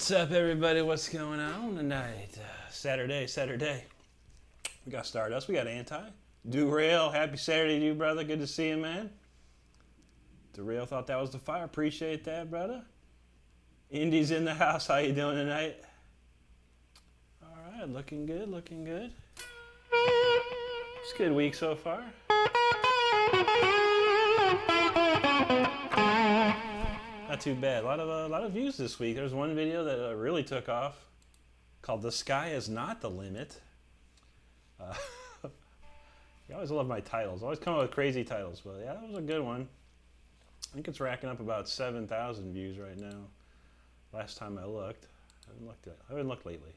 What's up, everybody? What's going on tonight? Saturday. We got Stardust. We got Anti. Derail. Happy Saturday to you, brother. Good to see you, man. Derail thought that was the fire. Appreciate that, brother. Indy's in the house. How you doing tonight? All right. Looking good. Looking good. It's a good week so far. Not too bad. A lot of views this week. There's one video that really took off called "The Sky Is Not the Limit." You always love my titles. Always come up with crazy titles, but yeah, that was a good one. I think it's racking up about 7,000 views right now. Last time I looked, I haven't looked lately.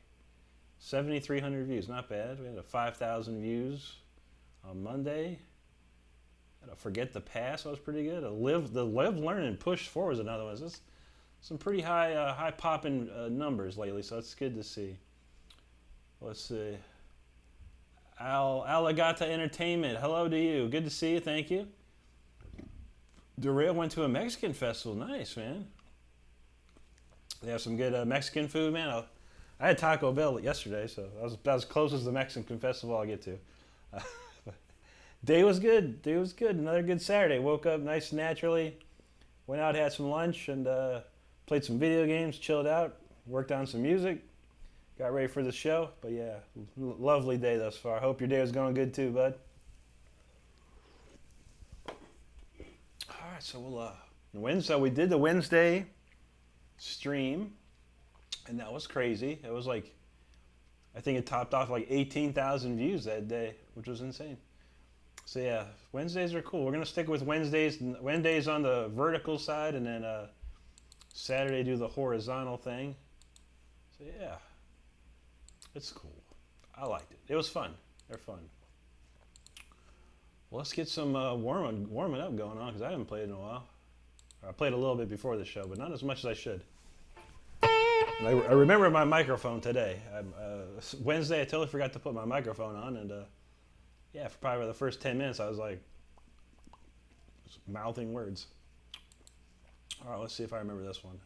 7,300 views, not bad. We had 5,000 views on Monday. Forget the Past was pretty good. The Live, Learn, and Push Forward is another one. This some pretty high popping numbers lately, so it's good to see. Let's see. Alagata Entertainment, hello to you. Good to see you. Thank you. Derail went to a Mexican festival. Nice, man. They have some good Mexican food, man. I had Taco Bell yesterday, so that was about as close as the Mexican festival I'll get to. Day was good. Another good Saturday. Woke up nice and naturally. Went out, had some lunch, and played some video games, chilled out, worked on some music, got ready for the show. But yeah, lovely day thus far. Hope your day was going good too, bud. All right, so we did the Wednesday stream, and that was crazy. It was like, I think it topped off like 18,000 views that day, which was insane. So yeah, Wednesdays are cool. We're gonna stick with Wednesdays on the vertical side, and then Saturday do the horizontal thing. So yeah, it's cool. I liked it. It was fun. They're fun. Well, let's get some warming up going on, because I haven't played in a while. I played a little bit before the show, but not as much as I should. And I remember my microphone today. Wednesday, I totally forgot to put my microphone on, and yeah, for probably the first 10 minutes, I was like, just mouthing words. All right, let's see if I remember this one.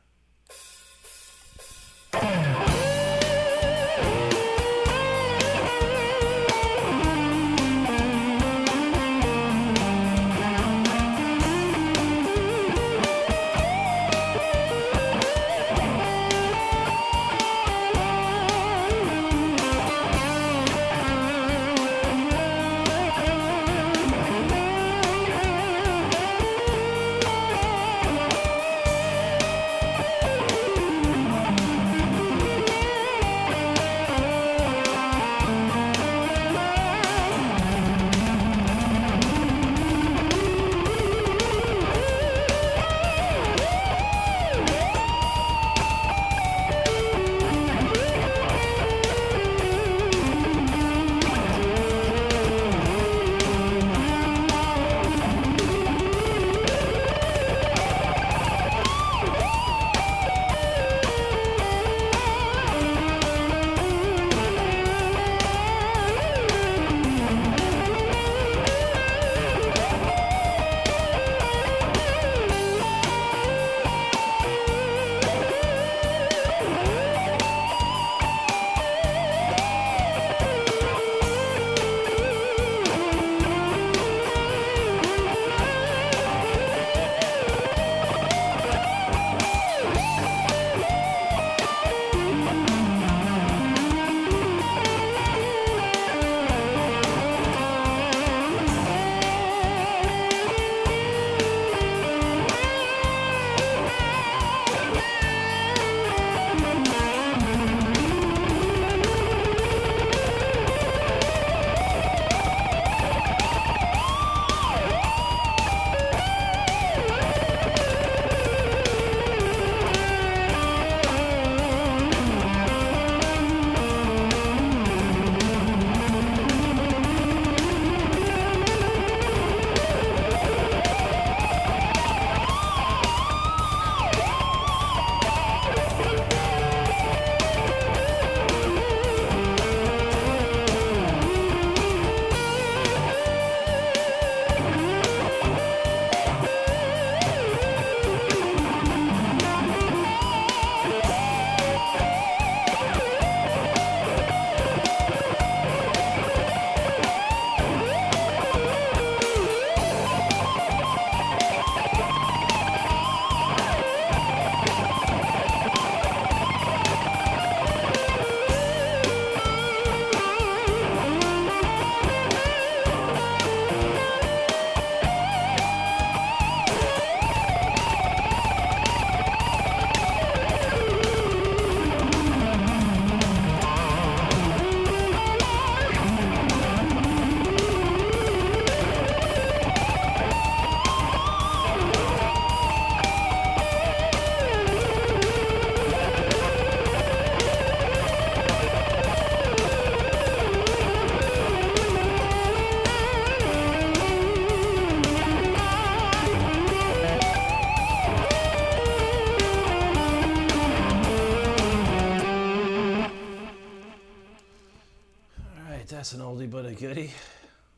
what a goodie.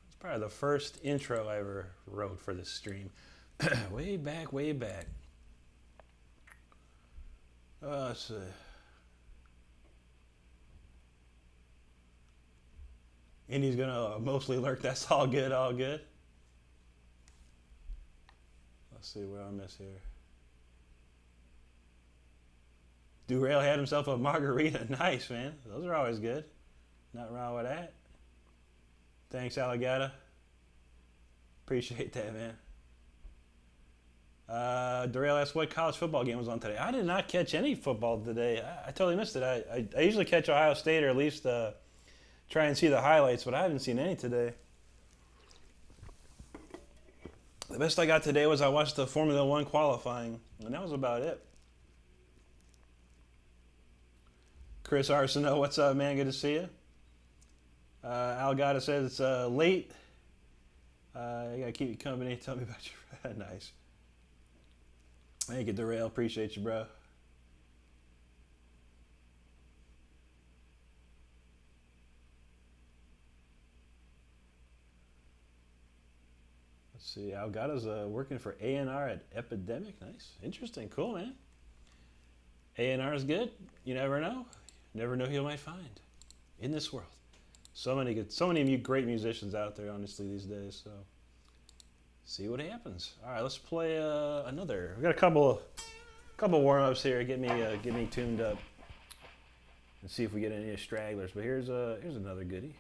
It's probably the first intro I ever wrote for this stream. Way back, way back. Let's see. Indy's gonna mostly lurk. That's all good, all good. Let's see where I miss here. Derail had himself a margarita. Nice, man. Those are always good. Nothing wrong with that. Thanks, Alligata. Appreciate that, man. Derail asked what college football game was on today. I did not catch any football today. I totally missed it. I usually catch Ohio State, or at least try and see the highlights, but I haven't seen any today. The best I got today was I watched the Formula One qualifying, and that was about it. Chris Arsenault, what's up, man? Good to see you. Algata says it's late. I gotta keep you company. Tell me about your nice. Thank you, Derail. Appreciate you, bro. Let's see. Algata's working for A&R at Epidemic. Nice. Interesting. Cool, man. A&R is good. You never know. Never know who you might find in this world. So many great musicians out there, honestly, these days. So, see what happens. All right, let's play another. We got a couple warm-ups here. Get me tuned up, and see if we get any stragglers. But here's another goodie.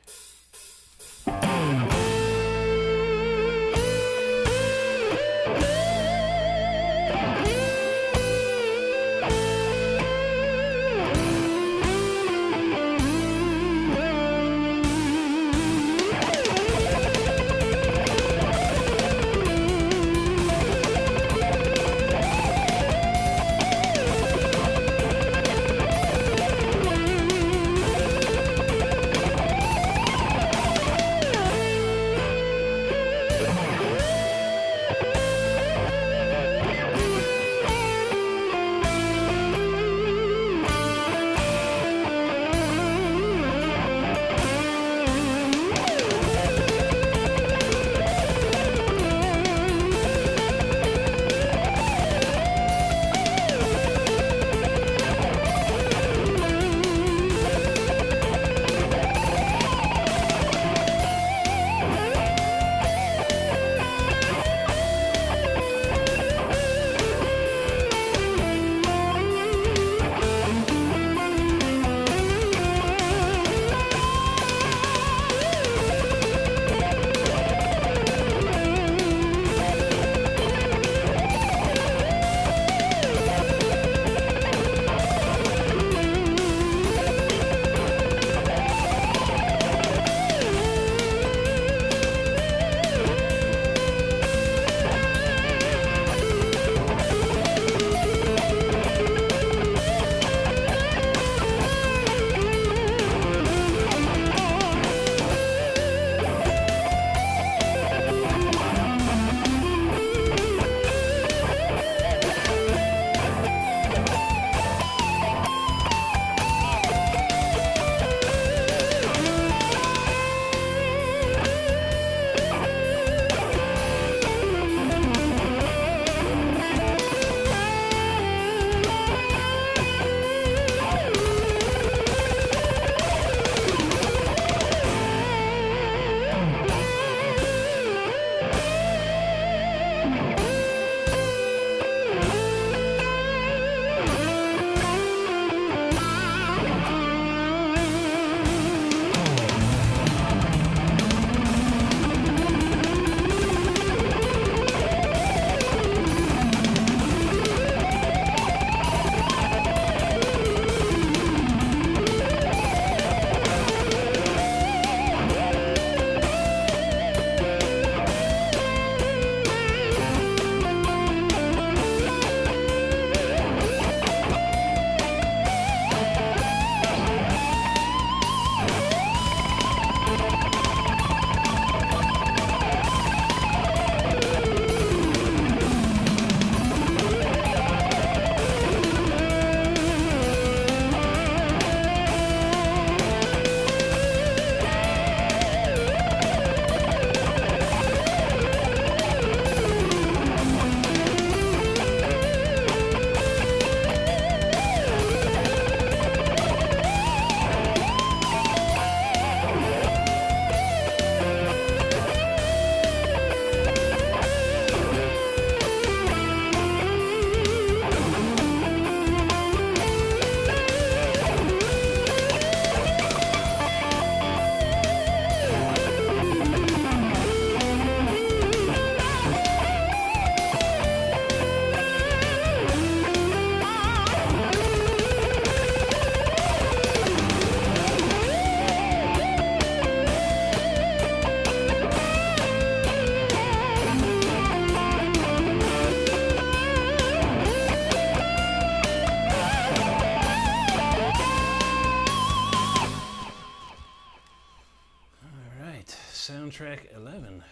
Soundtrack 11.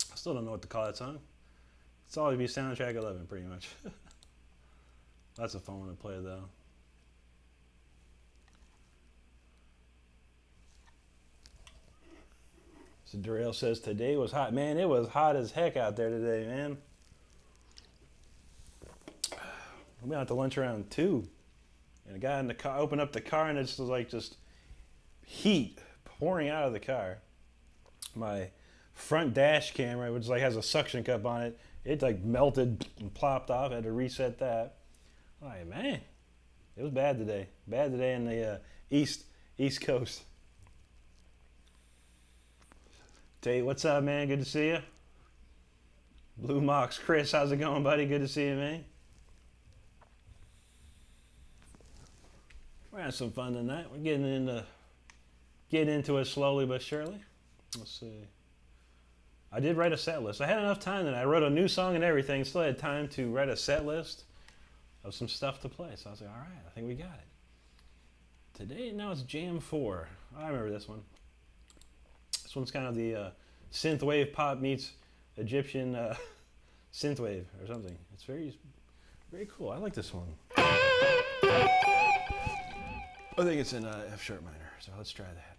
I still don't know what to call that song. It's always be Soundtrack 11, pretty much. That's a fun one to play, though. So Darrell says today was hot. Man, it was hot as heck out there today, man. We went out to lunch around 2. And a guy in the car opened up the car and it's like just heat pouring out of the car. My front dash camera, which like has a suction cup on it, it like melted and plopped off. I had to reset that. All right, man. It was bad today. Bad today in the East Coast. Tate, what's up, man? Good to see you. Blue Mox, Chris, how's it going, buddy? Good to see you, man. We're having some fun tonight. We're getting into it slowly but surely. Let's see. I did write a set list. I had enough time that I wrote a new song and everything. Still had time to write a set list of some stuff to play. So I was like, all right, I think we got it. Today, now it's Jam 4. I remember this one. This one's kind of the synthwave pop meets Egyptian synthwave or something. It's very, very cool. I like this one. I think it's in F sharp minor, so let's try that.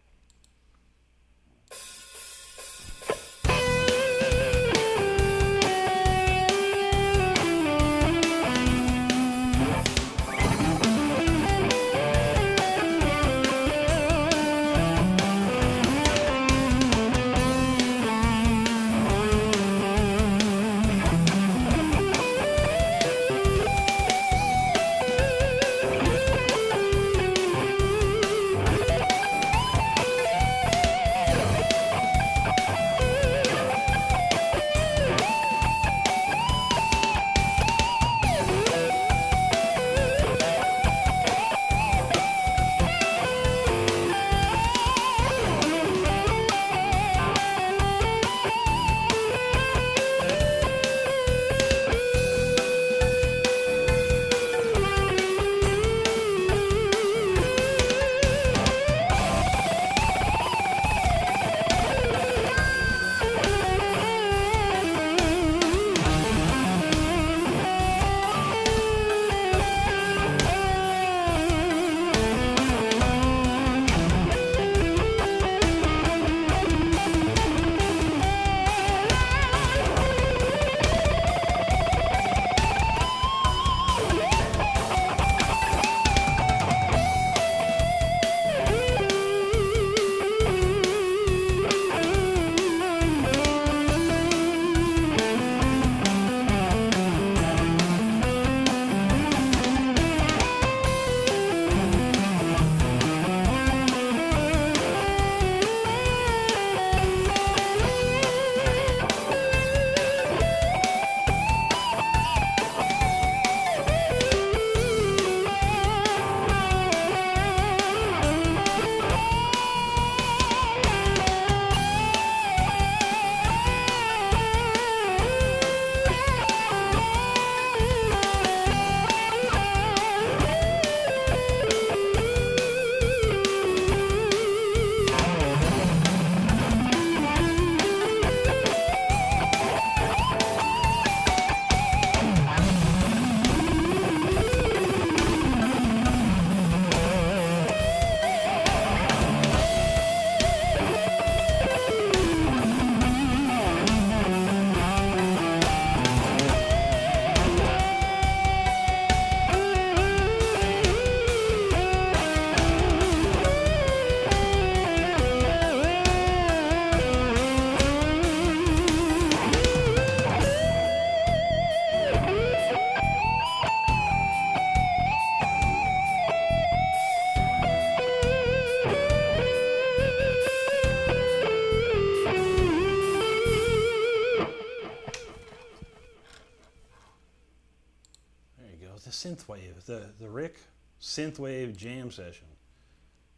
Synthwave, the Rick Synthwave Jam Session.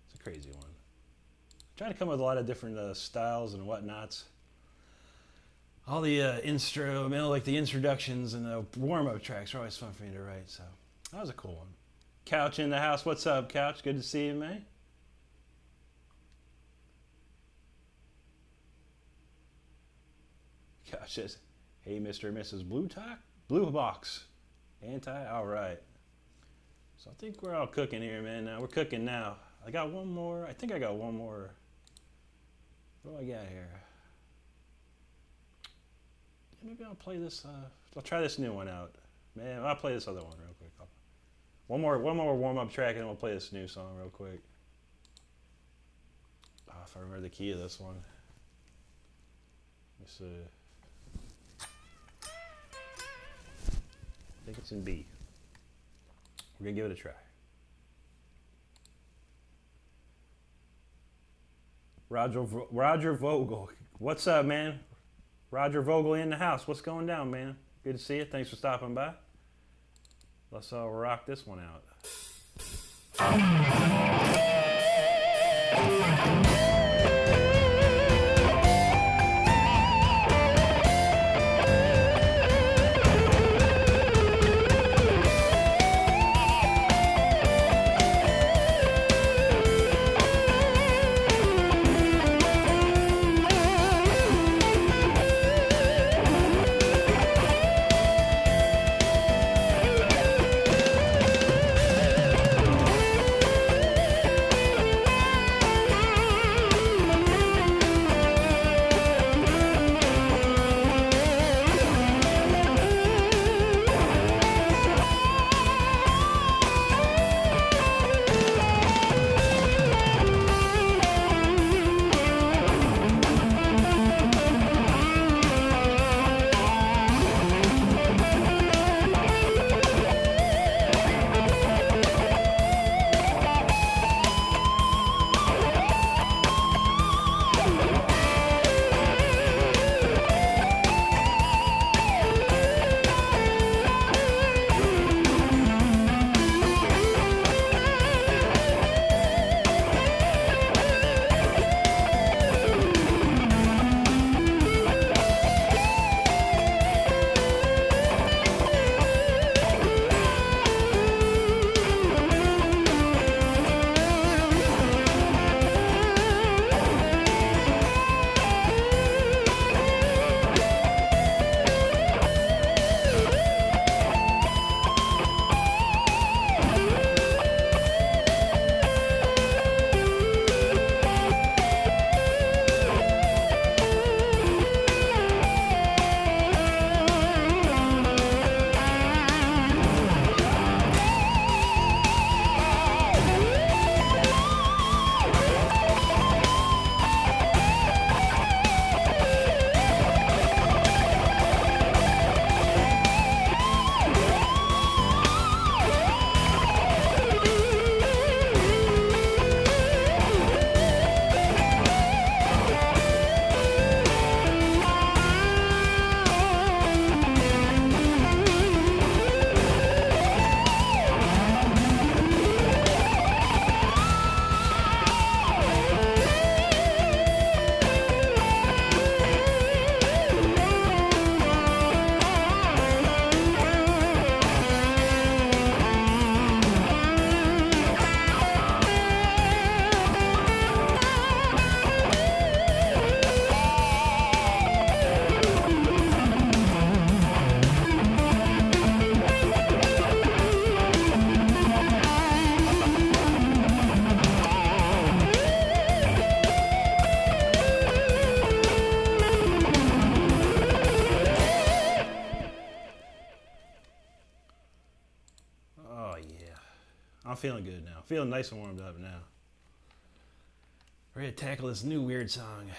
It's a crazy one. Trying to come up with a lot of different styles and whatnots. All the like the introductions and the warm-up tracks are always fun for me to write, so that was a cool one. Couch in the house. What's up, Couch? Good to see you, man. Gosh, says, hey, Mr. and Mrs. Blue Box. All right. So I think we're all cooking here, man. Now we're cooking now. I got one more. I think I got one more. What do I got here? Maybe I'll play this. I'll try this new one out. Man, I'll play this other one real quick. One more warm-up track, and we'll play this new song real quick. Oh, if I remember the key of this one. Let's see. I think it's in B. We're gonna give it a try. Roger Vogel. What's up, man? Roger Vogel in the house. What's going down, man? Good to see you. Thanks for stopping by. Let's rock this one out. I'm feeling good now. Feeling nice and warmed up now. Ready to tackle this new weird song.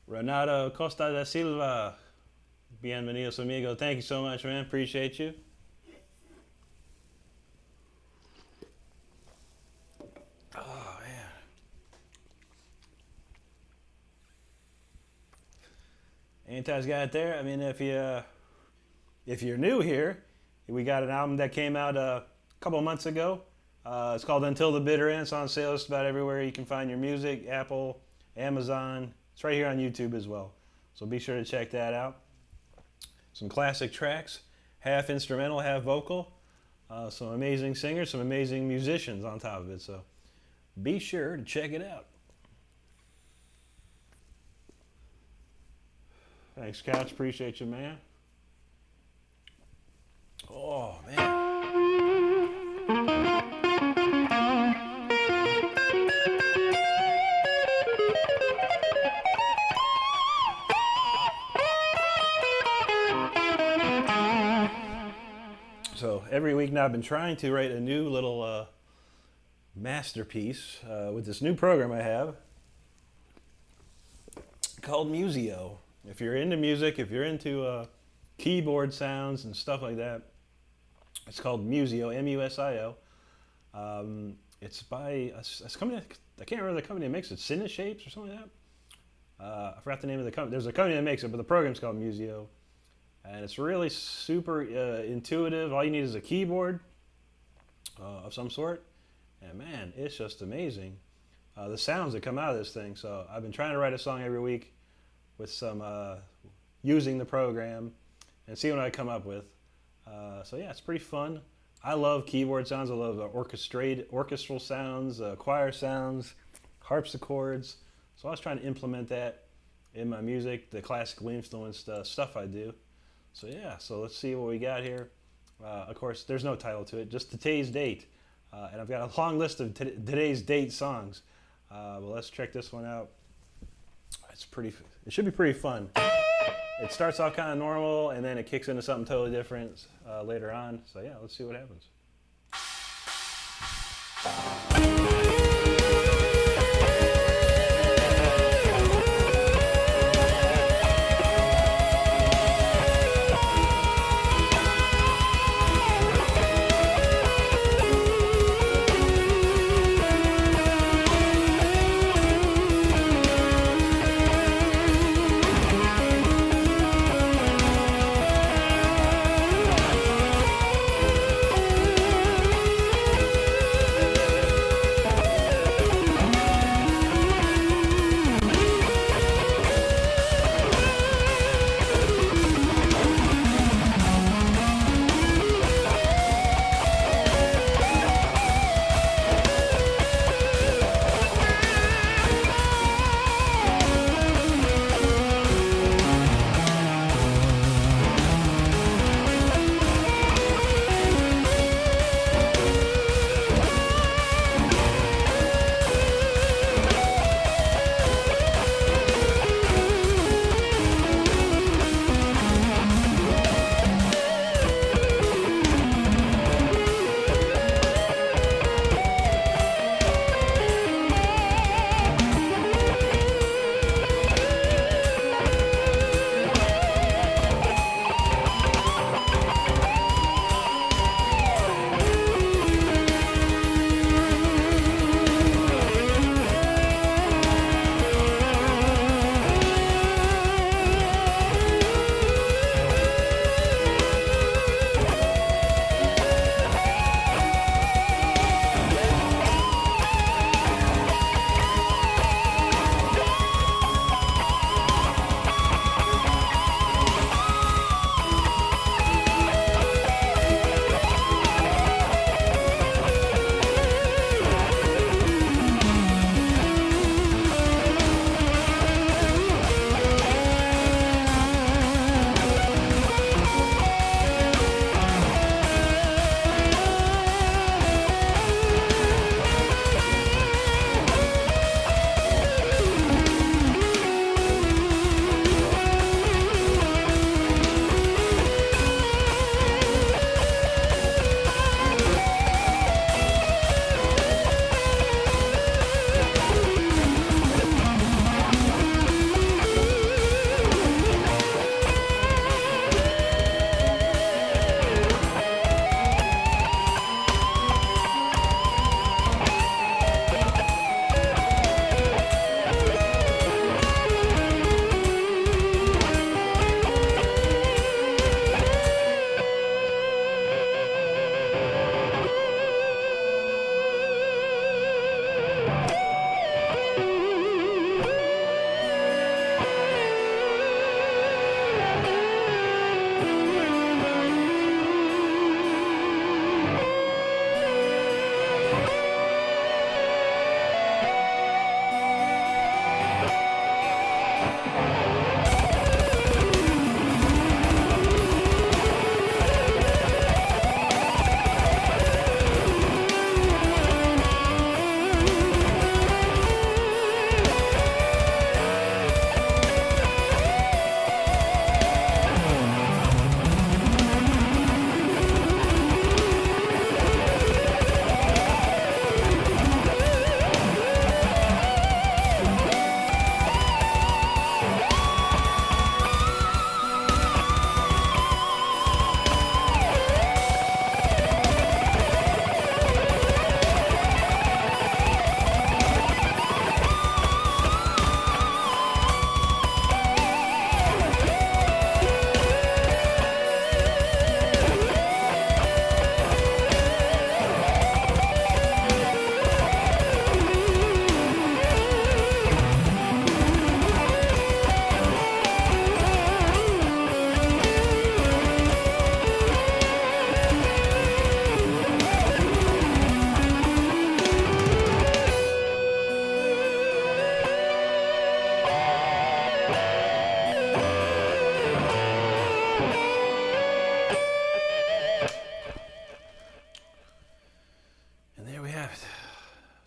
Renato Costa da Silva. Bienvenidos, amigo. Thank you so much, man. Appreciate you. Oh, man. Anti's got it there. I mean, if you're new here, we got an album that came out a couple of months ago. It's called Until the Bitter End. It's on sale just about everywhere you can find your music, Apple, Amazon. It's right here on YouTube as well. So be sure to check that out. Some classic tracks, half instrumental, half vocal. Some amazing singers, some amazing musicians on top of it. So be sure to check it out. Thanks, Couch. Appreciate you, man. Oh, man. So every week now I've been trying to write a new little masterpiece with this new program I have called Musio. If you're into music, if you're into keyboard sounds and stuff like that, it's called Musio, M-U-S-I-O. It's by a company, I can't remember the company that makes it, Cineshapes or something like that. I forgot the name of the company. There's a company that makes it, but the program's called Musio. And it's really super intuitive. All you need is a keyboard of some sort. And man, it's just amazing. The sounds that come out of this thing. So I've been trying to write a song every week with some, using the program and see what I come up with. So yeah, it's pretty fun. I love keyboard sounds. I love orchestral sounds, choir sounds, harpsichords. So I was trying to implement that in my music, the classically influenced stuff I do. So yeah, so let's see what we got here. Of course, there's no title to it, just today's date. And I've got a long list of today's date songs. But let's check this one out. It should be pretty fun. It starts off kind of normal, and then it kicks into something totally different later on. So yeah, let's see what happens.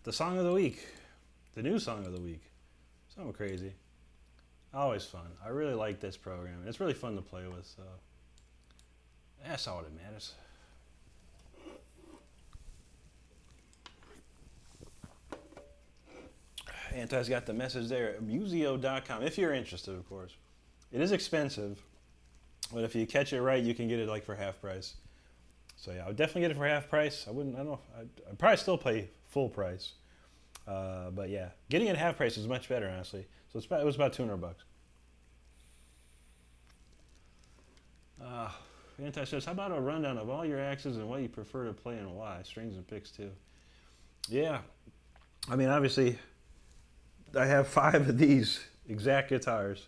the song of the week, the new song of the week. Something crazy. Always fun. I really like this program. It's really fun to play with. So that's all that matters. Anti's got the message there. Museo.com. If you're interested, of course. It is expensive, but if you catch it right, you can get it like for half price. So yeah, I would definitely get it for half price. I don't know. I'd probably still pay full price. But yeah, getting it at half price is much better, honestly. So it was about $200. Anti says, how about a rundown of all your axes and what you prefer to play and why? Strings and picks too. Yeah, I mean, obviously, I have 5 of these exact guitars.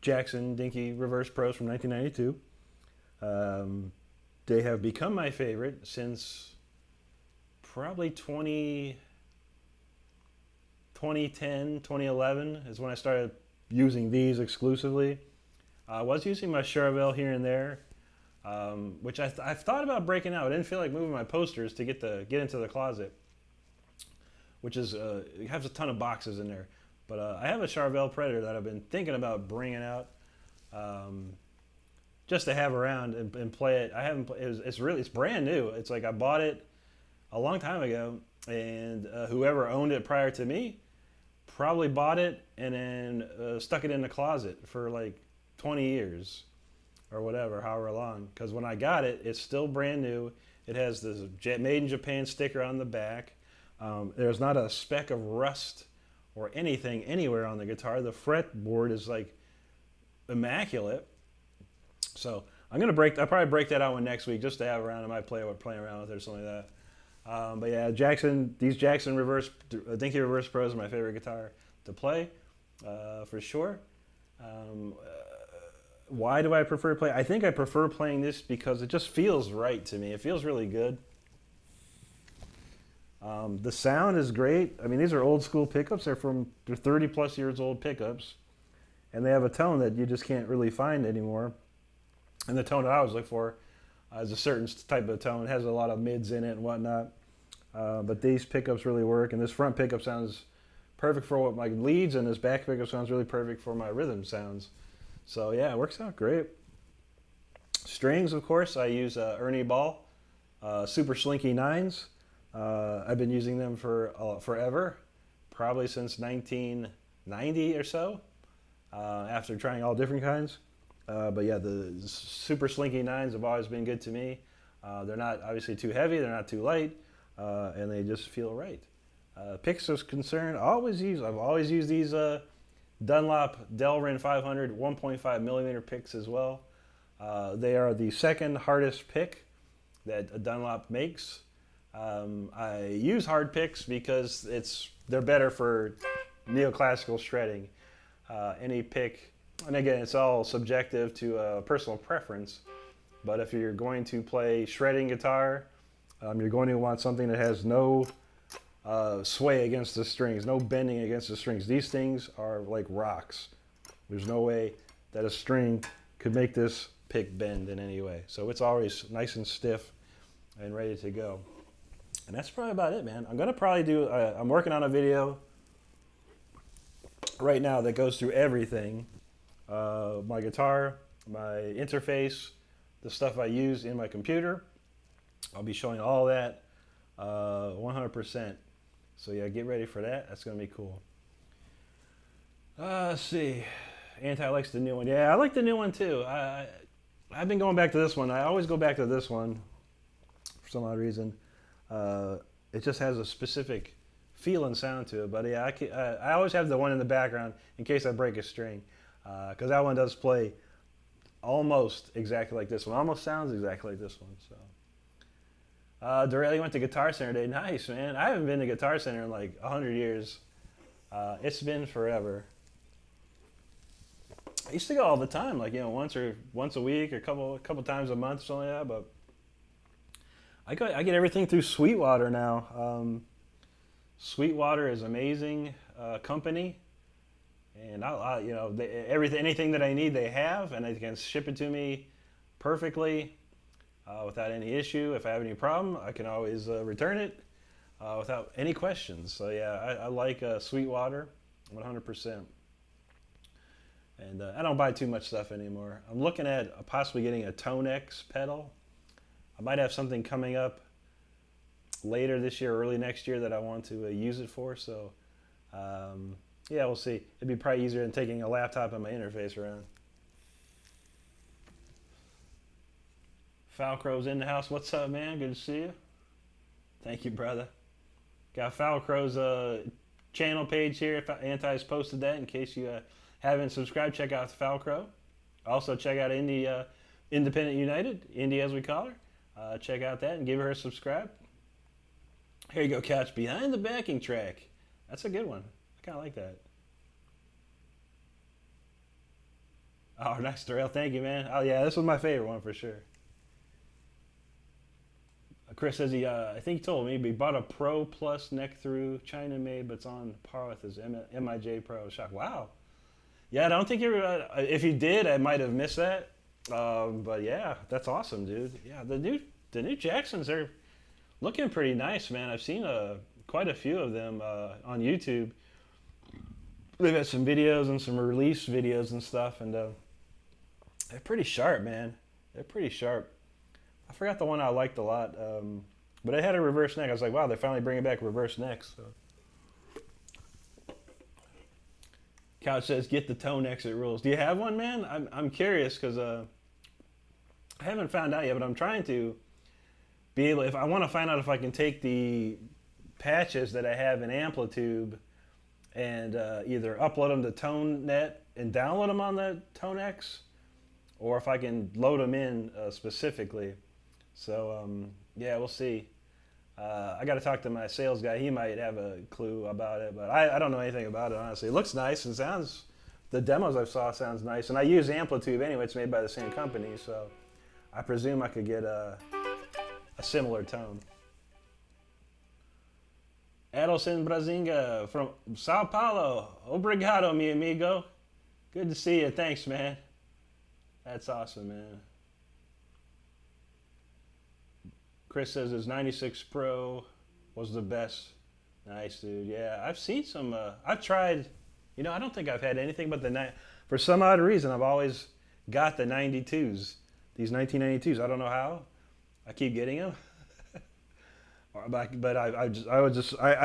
Jackson Dinky Reverse Pros from 1992. They have become my favorite since probably 2010, 2011 is when I started using these exclusively. I was using my Charvel here and there, which I've thought about breaking out. I didn't feel like moving my posters to get into the closet, which is it has a ton of boxes in there. But I have a Charvel Predator that I've been thinking about bringing out, just to have around and play it. I haven't. It's brand new. It's like I bought it a long time ago, and whoever owned it prior to me probably bought it and then stuck it in the closet for like 20 years or whatever, however long. Because when I got it, it's still brand new. It has this Made in Japan sticker on the back. There's not a speck of rust or anything anywhere on the guitar. The fretboard is like immaculate. So I'll probably break that out one next week just to have around. I might play around with it or something like that. But yeah, these Jackson Dinky Reverse Pros are my favorite guitar to play, for sure. Why do I prefer to play? I think I prefer playing this because it just feels right to me. It feels really good. The sound is great. I mean, these are old school pickups. They're 30 plus years old pickups, and they have a tone that you just can't really find anymore. And the tone that I always look for is a certain type of tone. It has a lot of mids in it and whatnot. But these pickups really work, and this front pickup sounds perfect for what my leads, and this back pickup sounds really perfect for my rhythm sounds. So yeah, it works out great. Strings, of course, I use Ernie Ball Super Slinky 9s. I've been using them for forever, probably since 1990 or so, after trying all different kinds. But yeah, the Super Slinky 9s have always been good to me. They're not obviously too heavy, they're not too light, and they just feel right. Picks is concerned, I've always used these Dunlop Delrin 500 1.5 millimeter picks as well. They are the second hardest pick that Dunlop makes. I use hard picks because they're better for neoclassical shredding. Any pick, and again, it's all subjective to personal preference, but if you're going to play shredding guitar, you're going to want something that has no sway against the strings, no bending against the strings. These things are like rocks. There's no way that a string could make this pick bend in any way. So it's always nice and stiff and ready to go. And that's probably about it, man. I'm gonna probably do, I'm working on a video right now that goes through everything. My guitar, my interface, the stuff I use in my computer. I'll be showing all that 100%. So yeah, get ready for that. That's gonna be cool. Let's see. Anti likes the new one. Yeah, I like the new one too. I've been going back to this one. I always go back to this one for some odd reason. It just has a specific feel and sound to it. But yeah, I always have the one in the background in case I break a string, because that one does play almost exactly like this one. Almost sounds exactly like this one. So. Dorelli went to Guitar Center today. Nice, man. I haven't been to Guitar Center in like 100 years. It's been forever. I used to go all the time, like, once a week or a couple times a month, something like that. But I get everything through Sweetwater now. Sweetwater is amazing company, and anything that I need they have, and they can ship it to me perfectly. Without any issue. If I have any problem, I can always return it. without any questions. So yeah, I like Sweetwater 100%. And I don't buy too much stuff anymore. I'm looking at possibly getting a Tone X pedal. I might have something coming up later this year, early next year that I want to use it for. So yeah, we'll see. It'd be probably easier than taking a laptop and my interface around. Falcrow's in the house. What's up, man? Good to see you. Thank you, brother. Got Falcrow's channel page here. Anti's posted that in case you haven't subscribed. Check out Falcrow. Also, check out Independent United, Indy as we call her. Check out that and give her a subscribe. Here you go, Couch. Behind the backing track. That's a good one. I kind of like that. Oh, nice, Darrell. Thank you, man. Oh, yeah, this was my favorite one for sure. Chris says I think he told me, he bought a Pro Plus neck through, China made, but it's on par with his MIJ Pro. Shock. Wow. Yeah, I don't think if you did, I might have missed that. But yeah, that's awesome, dude. Yeah, the new Jacksons are looking pretty nice, man. I've seen quite a few of them on YouTube. They've had some videos and some release videos and stuff, and they're pretty sharp, man. They're pretty sharp. I forgot the one I liked a lot, but it had a reverse neck. I was like, wow, they're finally bringing back reverse necks. So. Couch says, get the Tone X, it rules. Do you have one, man? I'm curious because I haven't found out yet, but I'm trying to be able, if I want to find out if I can take the patches that I have in Amplitube and either upload them to ToneNet and download them on the Tone X, or if I can load them in specifically. So yeah, we'll see. I got to talk to my sales guy. He might have a clue about it, but I don't know anything about it, honestly. It looks nice and sounds, the demos I saw sounds nice. And I use Amplitube anyway. It's made by the same company, so I presume I could get a similar tone. Adelson Brazinga from Sao Paulo. Obrigado, mi amigo. Good to see you. Thanks, man. That's awesome, man. Chris says his 96 Pro was the best. Nice, dude. Yeah, I've seen some. I've tried. You know, I don't think I've had anything but for some odd reason, I've always got the 92s. These 1992s. I don't know how. I keep getting them. But I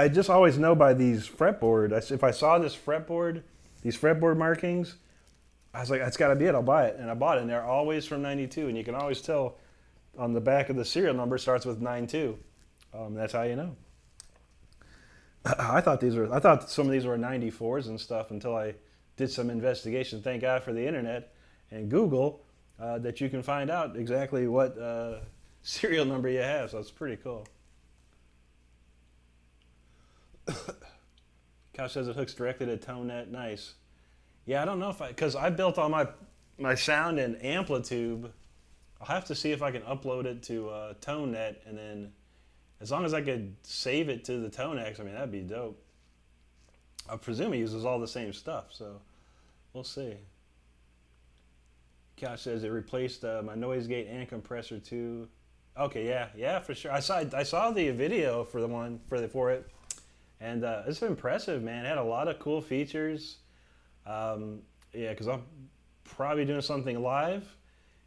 just always know by these fretboard. If I saw this fretboard, these fretboard markings, I was like, that's got to be it. I'll buy it, and I bought it. And they're always from 92, and you can always tell on the back of the serial number starts with 92. That's how you know. I thought some of these were 94s and stuff until I did some investigation. Thank God for the internet and Google that you can find out exactly what serial number you have. So it's pretty cool. Couch says it hooks directly to ToneNet. Nice. Yeah, I don't know because I built all my sound in Amplitube. I'll have to see if I can upload it to ToneNet, and then as long as I could save it to the Tone X, I mean, that'd be dope. I presume it uses all the same stuff, so we'll see. Couch says it replaced my noise gate and compressor too. Okay, yeah, for sure. I saw the video for it, and it's impressive, man. It had a lot of cool features. Yeah, because I'm probably doing something live,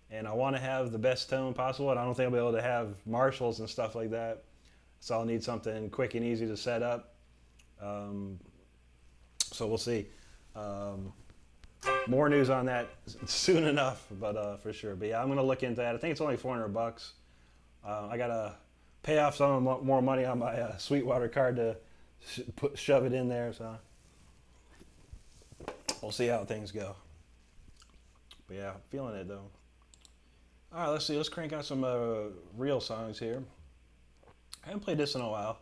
and I want to have the best tone possible, and I don't think I'll be able to have Marshalls and stuff like that. So I'll need something quick and easy to set up. So we'll see. More news on that soon enough, but for sure. But yeah, I'm gonna look into that. I think it's only $400. I gotta pay off some more money on my Sweetwater card to shove it in there. So we'll see how things go. But yeah, feeling it though. All right, let's see. Let's crank out some real songs here. I haven't played this in a while.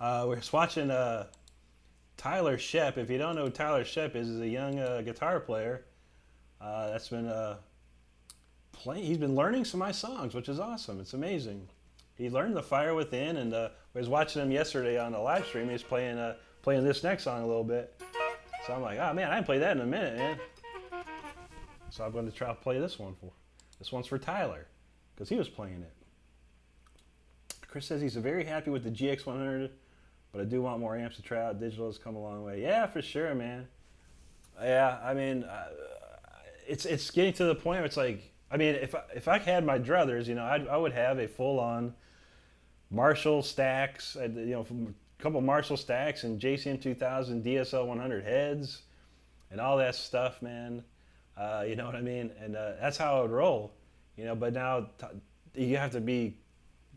We're just watching Tyler Shepp. If you don't know who Tyler Shepp is, he's a young guitar player that's been playing. He's been learning some of my songs, which is awesome. It's amazing. He learned The Fire Within, and I was watching him yesterday on the live stream. He was playing this next song a little bit. So I'm like, oh man, I haven't played that in a minute, man. So I'm going to try to play this one for. This one's for Tyler, because he was playing it. Chris says he's very happy with the GX100 but I do want more amps to try out. Digital has come a long way. Yeah, for sure, man. Yeah, I mean, it's getting to the point where it's like, I mean, if I had my druthers, you know, I would have a full-on Marshall stacks, you know, a couple Marshall stacks and JCM 2000 DSL 100 heads and all that stuff, man. You know what I mean? And that's how I would roll, you know. But now you have to be,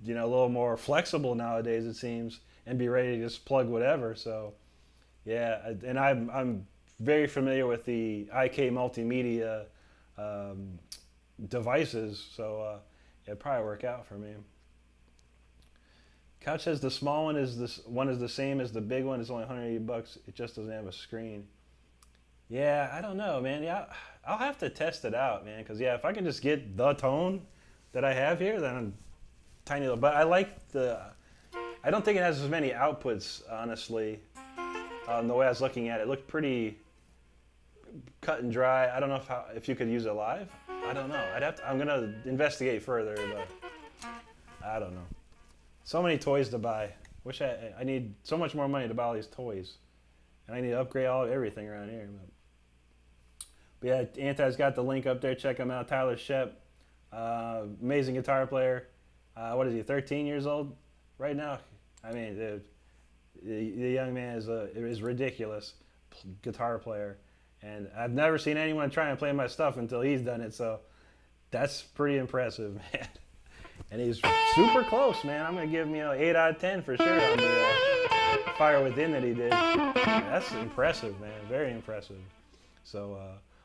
you know, a little more flexible nowadays, it seems, and be ready to just plug whatever. So, yeah, and I'm very familiar with the IK multimedia devices, so it'd probably work out for me. Couch says the small one is the same as the big one. It's only $180. It just doesn't have a screen. Yeah, I don't know, man. Yeah, I'll have to test it out, man. Because yeah, if I can just get the tone that I have here, then I'm tiny little. But I like the. I don't think it has as many outputs, honestly. The way I was looking at it, it looked pretty cut and dry. I don't know if you could use it live. I don't know. I'm gonna investigate further, but I don't know. So many toys to buy. Wish I need so much more money to buy all these toys, and I need to upgrade everything around here. But yeah, Anti's got the link up there. Check him out. Tyler Shep, amazing guitar player. What is he? 13 years old right now. I mean, the young man is ridiculous guitar player. And I've never seen anyone try and play my stuff until he's done it, so that's pretty impressive, man. And he's super close, man. I'm gonna give him 8 out of 10 for sure on the Fire Within that he did. That's impressive, man. Very impressive. So,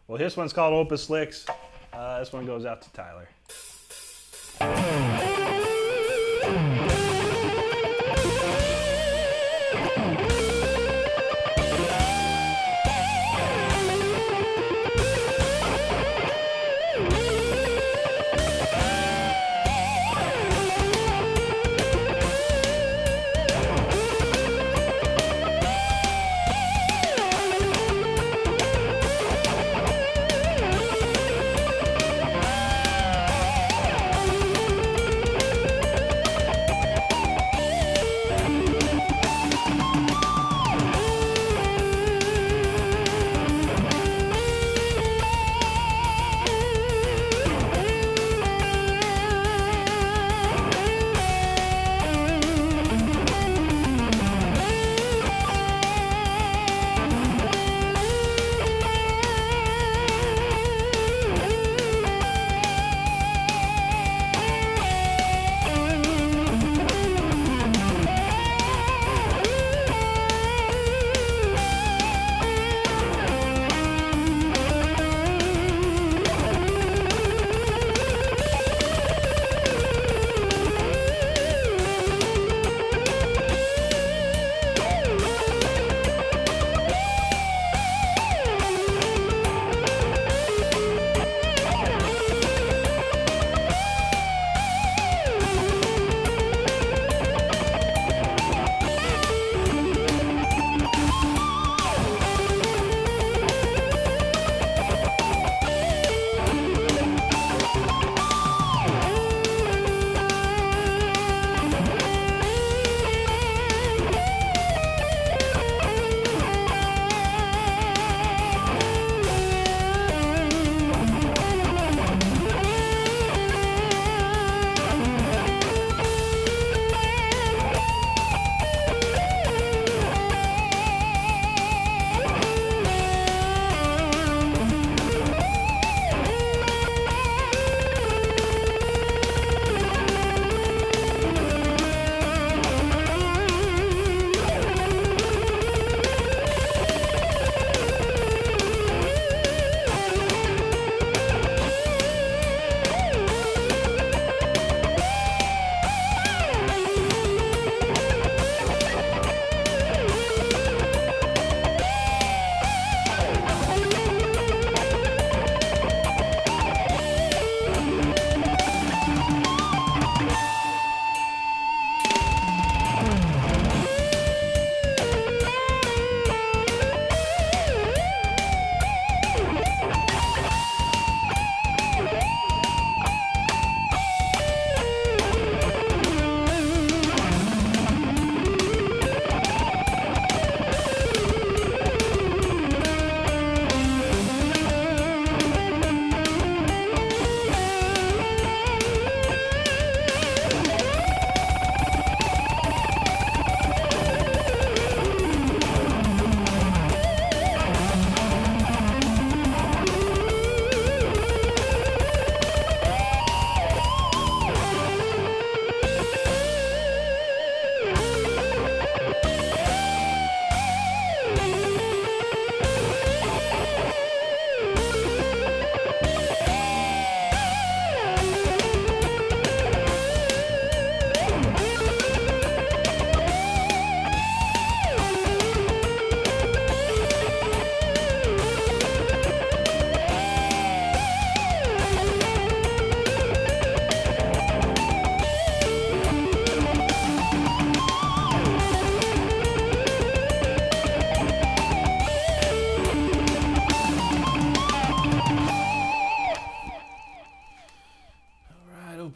well, this one's called Opus Licks. This one goes out to Tyler.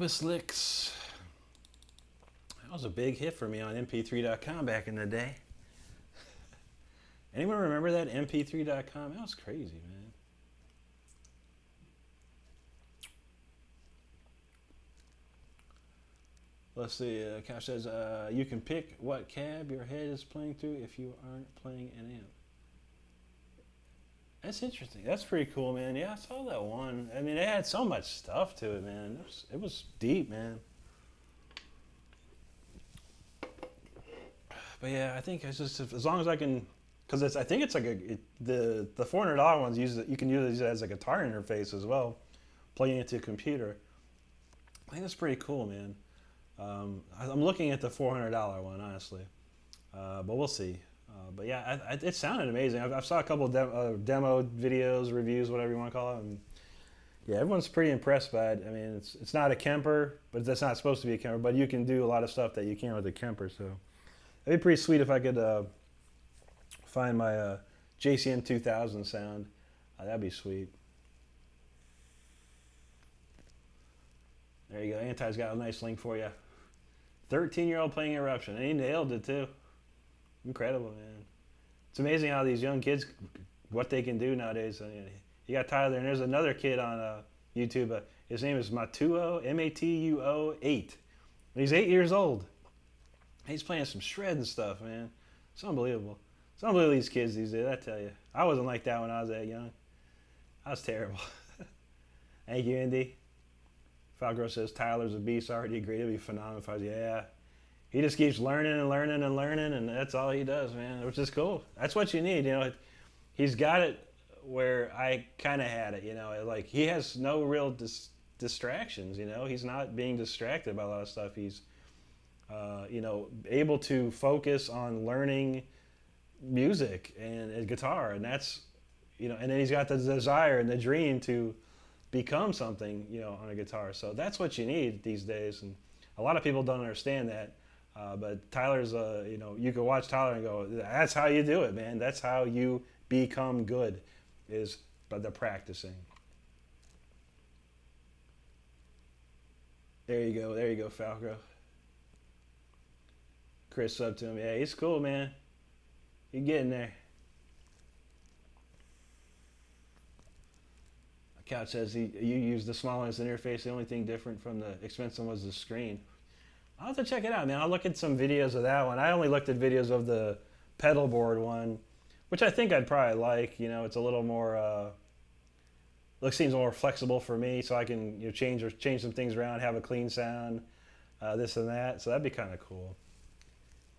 Opus Licks. That was a big hit for me on mp3.com back in the day. Anyone remember that mp3.com? That was crazy, man. Let's see. Cash says you can pick what cab your head is playing through if you aren't playing an amp. That's interesting. That's pretty cool, man. Yeah, I saw that one. I mean, it had so much stuff to it, man. It was deep, man. But yeah, I think it's just as long as I can, because I think it's like the $400 ones you can use it as a guitar interface as well, plugging it to a computer. I think that's pretty cool, man. I'm looking at the $400 one, honestly, but we'll see. But yeah, it sounded amazing. I've saw a couple of demo videos, reviews, whatever you want to call it. And yeah, everyone's pretty impressed by it. I mean, it's not a Kemper, but that's not supposed to be a Kemper. But you can do a lot of stuff that you can't with a Kemper. So it'd be pretty sweet if I could find my JCM 2000 sound. That'd be sweet. There you go. Anti's got a nice link for you. 13-year-old playing Eruption, and he nailed it too. Incredible, man. It's amazing how these young kids, what they can do nowadays. You got Tyler, and there's another kid on YouTube. His name is Matuo, Matuo 8. He's 8 years old. He's playing some shredding stuff, man. It's unbelievable. It's unbelievable, these kids these days, I tell you. I wasn't like that when I was that young. I was terrible. Thank you, Indy. Falgro says Tyler's a beast. I already agree. It'd be phenomenal if I was, yeah. He just keeps learning and learning and learning, and that's all he does, man, which is cool. That's what you need, you know. He's got it where I kind of had it, you know. Like, he has no real distractions, you know. He's not being distracted by a lot of stuff. He's, you know, able to focus on learning music and guitar, and that's, you know, and then he's got the desire and the dream to become something, you know, on a guitar. So that's what you need these days, and a lot of people don't understand that. But Tyler's, you know, you can watch Tyler and go, that's how you do it, man. That's how you become good, is by the practicing. There you go, Falco. Chris up to him, yeah, he's cool, man. You're getting there. Couch says you use the smallest interface. The only thing different from the expensive was the screen. I'll have to check it out, man. I'll look at some videos of that one. I only looked at videos of the pedal board one, which I think I'd probably like. You know, it's a little more, seems more flexible for me, so I can, you know, change some things around, have a clean sound, this and that. So that'd be kind of cool.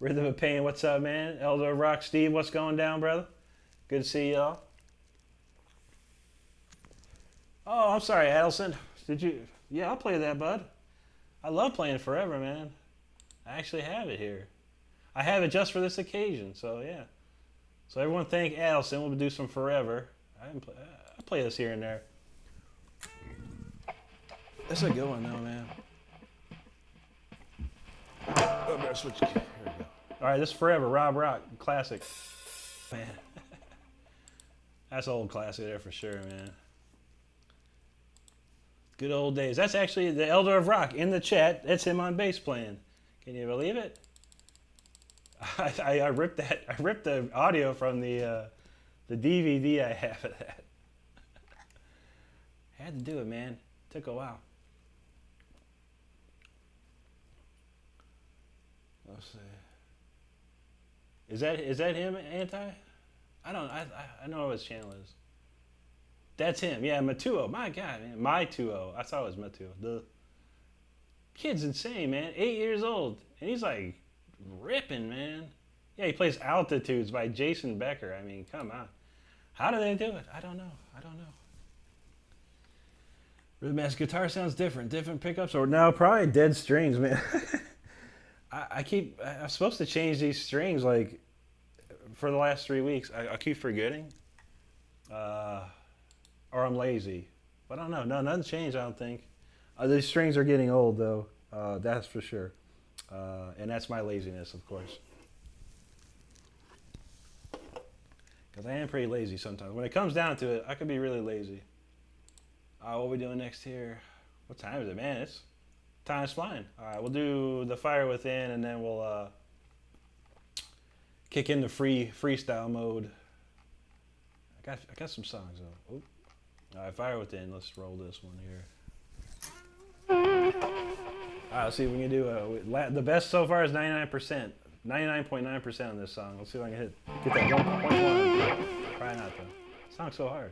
Rhythm of Pain, what's up, man? Elder of Rock, Steve, what's going down, brother? Good to see y'all. Oh, I'm sorry, Adelson. Did you? Yeah, I'll play that, bud. I love playing Forever, man. I actually have it here. I have it just for this occasion, so yeah. So everyone thank Adelson. We'll do some Forever. I play this here and there. This is a good one, though, man. Oh, better switch. Here we go. All right, this is Forever, Rob Rock, classic. Man. That's an old classic there for sure, man. Good old days. That's actually the Elder of Rock in the chat. That's him on bass playing. Can you believe it? I ripped that. I ripped the audio from the DVD I have of that. I had to do it, man. Took a while. Let's see. Is that him, Anti? I don't. I know what his channel is. That's him. Yeah, Matuo. My God, man. My-tuo. I thought it was Matuo. The kid's insane, man. 8 years old. And he's like ripping, man. Yeah, he plays Altitudes by Jason Becker. I mean, come on. How do they do it? I don't know. Rhythm Master guitar sounds different. Different pickups, or no, probably dead strings, man. I'm supposed to change these strings like for the last 3 weeks. I keep forgetting. Or I'm lazy. But I don't know. No, nothing changed, I don't think. These strings are getting old, though. That's for sure. And that's my laziness, of course. Because I am pretty lazy sometimes. When it comes down to it, I could be really lazy. What are we doing next here? What time is it, man? Time's flying. All right, we'll do the Fire Within, and then we'll kick into freestyle mode. I got some songs though. Oop. All right, Fire Within. Let's roll this one here. All right, let's see if we can do the best so far is 99%, 99.9% on this song. Let's see if I can get that 1.1. Try not to. This song's so hard.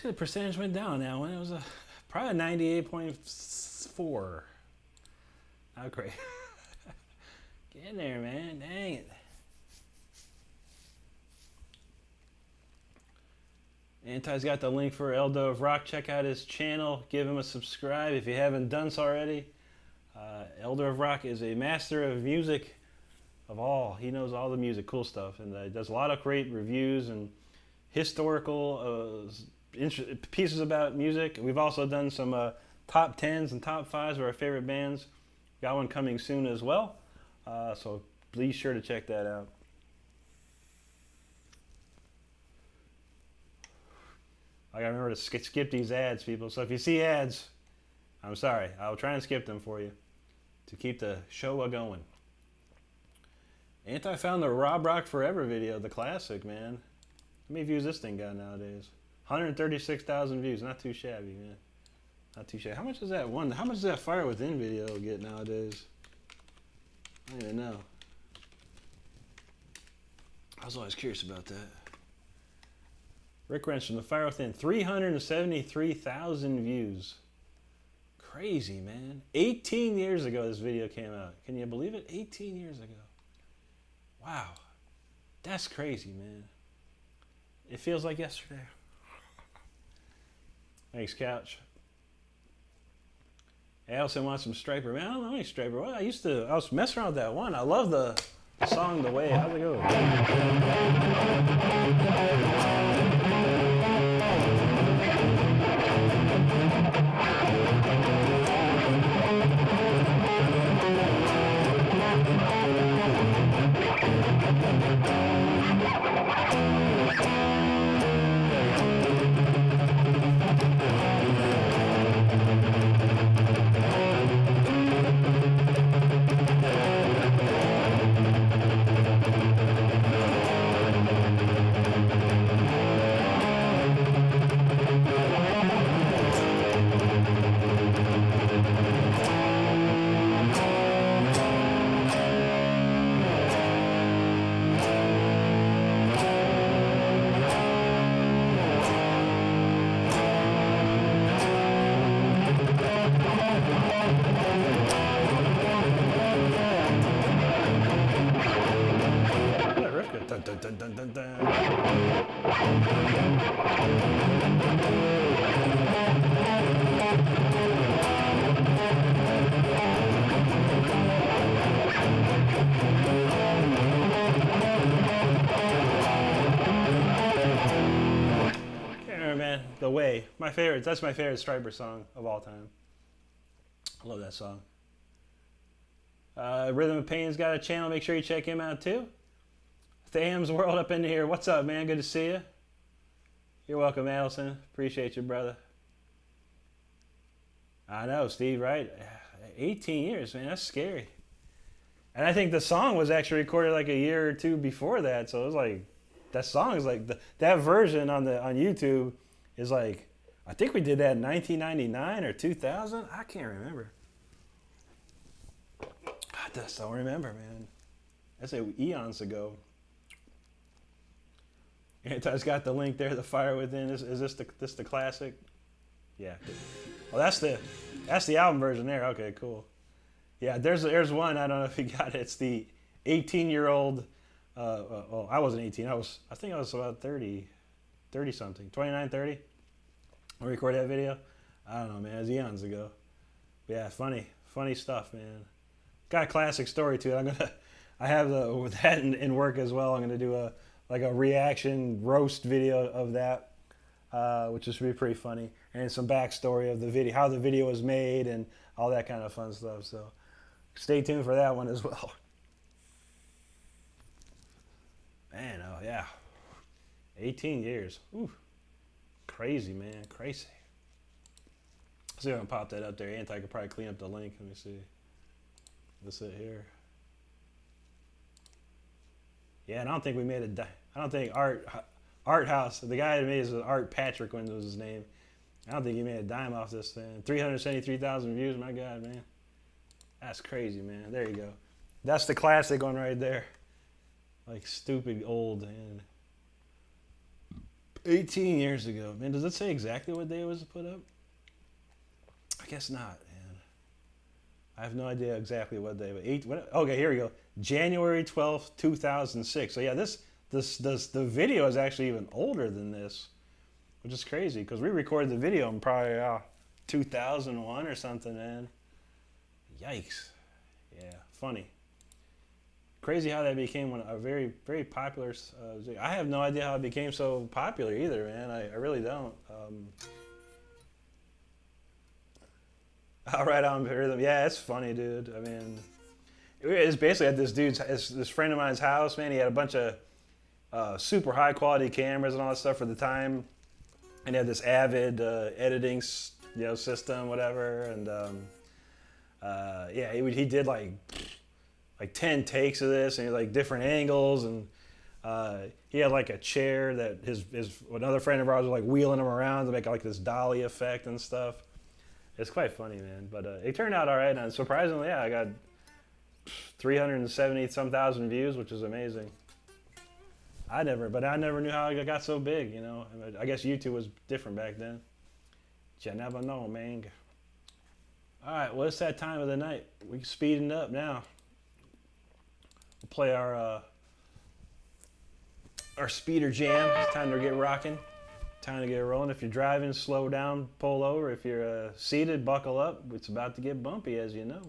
Actually, the percentage went down now. When it was probably 98.4. Not great. Get in there, man. Dang it. Anti's got the link for Eldo of Rock. Check out his channel. Give him a subscribe if you haven't done so already. Elder of Rock is a master of music of all. He knows all the music, cool stuff, and does a lot of great reviews and historical pieces about music. We've also done some top 10s and top 5s of our favorite bands. Got one coming soon as well, so please sure to check that out. I gotta remember to skip these ads, people. So if you see ads, I'm sorry. I'll try and skip them for you to keep the show going. Anti found the Rob Rock Forever video, the classic, man. How many views this thing got nowadays? 136,000 views. Not too shabby, man. Not too shabby. How much does that one? How much does that Fire Within video get nowadays? I don't even know. I was always curious about that. Rick Renstrom, the Fire Within, 373,000 views. Crazy, man. 18 years ago this video came out. Can you believe it? 18 years ago. Wow. That's crazy, man. It feels like yesterday. Thanks, Couch. Allison wants some Striper. Man, I don't know any Striper. Well, I was messing around with that one. I love the song The Way. How's it go? Dun, dun, dun, dun, dun. Can't remember, man. The Way. My favorite. That's my favorite Striper song of all time. I love that song. Rhythm of Pain's got a channel. Make sure you check him out too. Tham's World up in here. What's up, man? Good to see you. You're welcome, Addison. Appreciate you, brother. I know, Steve, right? 18 years, man. That's scary. And I think the song was actually recorded like a year or two before that. So it was like, that song is like, that version on YouTube is like, I think we did that in 1999 or 2000. I can't remember. I just don't remember, man. That's eons ago. Anti's got the link there. The Fire Within. Is this the classic? Yeah. Well, that's the album version there. Okay, cool. Yeah, there's one. I don't know if you got it. It's the 18-year-old. Well, I wasn't 18. I think I was about 30 something. 29, 30. I recorded that video. I don't know, man. It was eons ago. But yeah, funny stuff, man. Got a classic story to it. I have that in work as well. I'm gonna do a reaction roast video of that, which is pretty funny, and some backstory of the video, how the video was made, and all that kind of fun stuff. So stay tuned for that one as well. Man, oh yeah, 18 years. Ooh, crazy, man, crazy. See if I can pop that up there. Anti could probably clean up the link. Let me see. This it here. Yeah, and I don't think we made I don't think Art House, the guy that made it was Art Patrick, when was his name. I don't think he made a dime off this thing. 373,000 views, my God, man. That's crazy, man. There you go. That's the classic one right there. Like stupid old, man. 18 years ago. Man, does it say exactly what day it was put up? I guess not, man. I have no idea exactly what day. But okay, here we go. January 12th, 2006. So yeah, the video is actually even older than this, which is crazy because we recorded the video in probably 2001 or something, man. Yikes. Yeah, funny. Crazy how that became a very, very popular. I have no idea how it became so popular either, man. I really don't. All right, on rhythm. Yeah, it's funny, dude. I mean, it's basically at this friend of mine's house, man. He had a bunch of super high quality cameras and all that stuff for the time, and he had this Avid editing, system, whatever. And yeah, he did like 10 takes of this, and like different angles, and he had like a chair that his another friend of ours was like wheeling him around to make like this dolly effect and stuff. It's quite funny, man. But it turned out all right, and surprisingly, yeah, I got 370 some thousand views, which is amazing. I never knew how it got so big. I guess YouTube was different back then. You never know, man. All right, well, it's that time of the night. We're speeding up now. We'll play our speeder jam. It's time to get rocking. Time to get rolling. If you're driving, slow down, pull over. If you're seated, buckle up. It's about to get bumpy, as you know.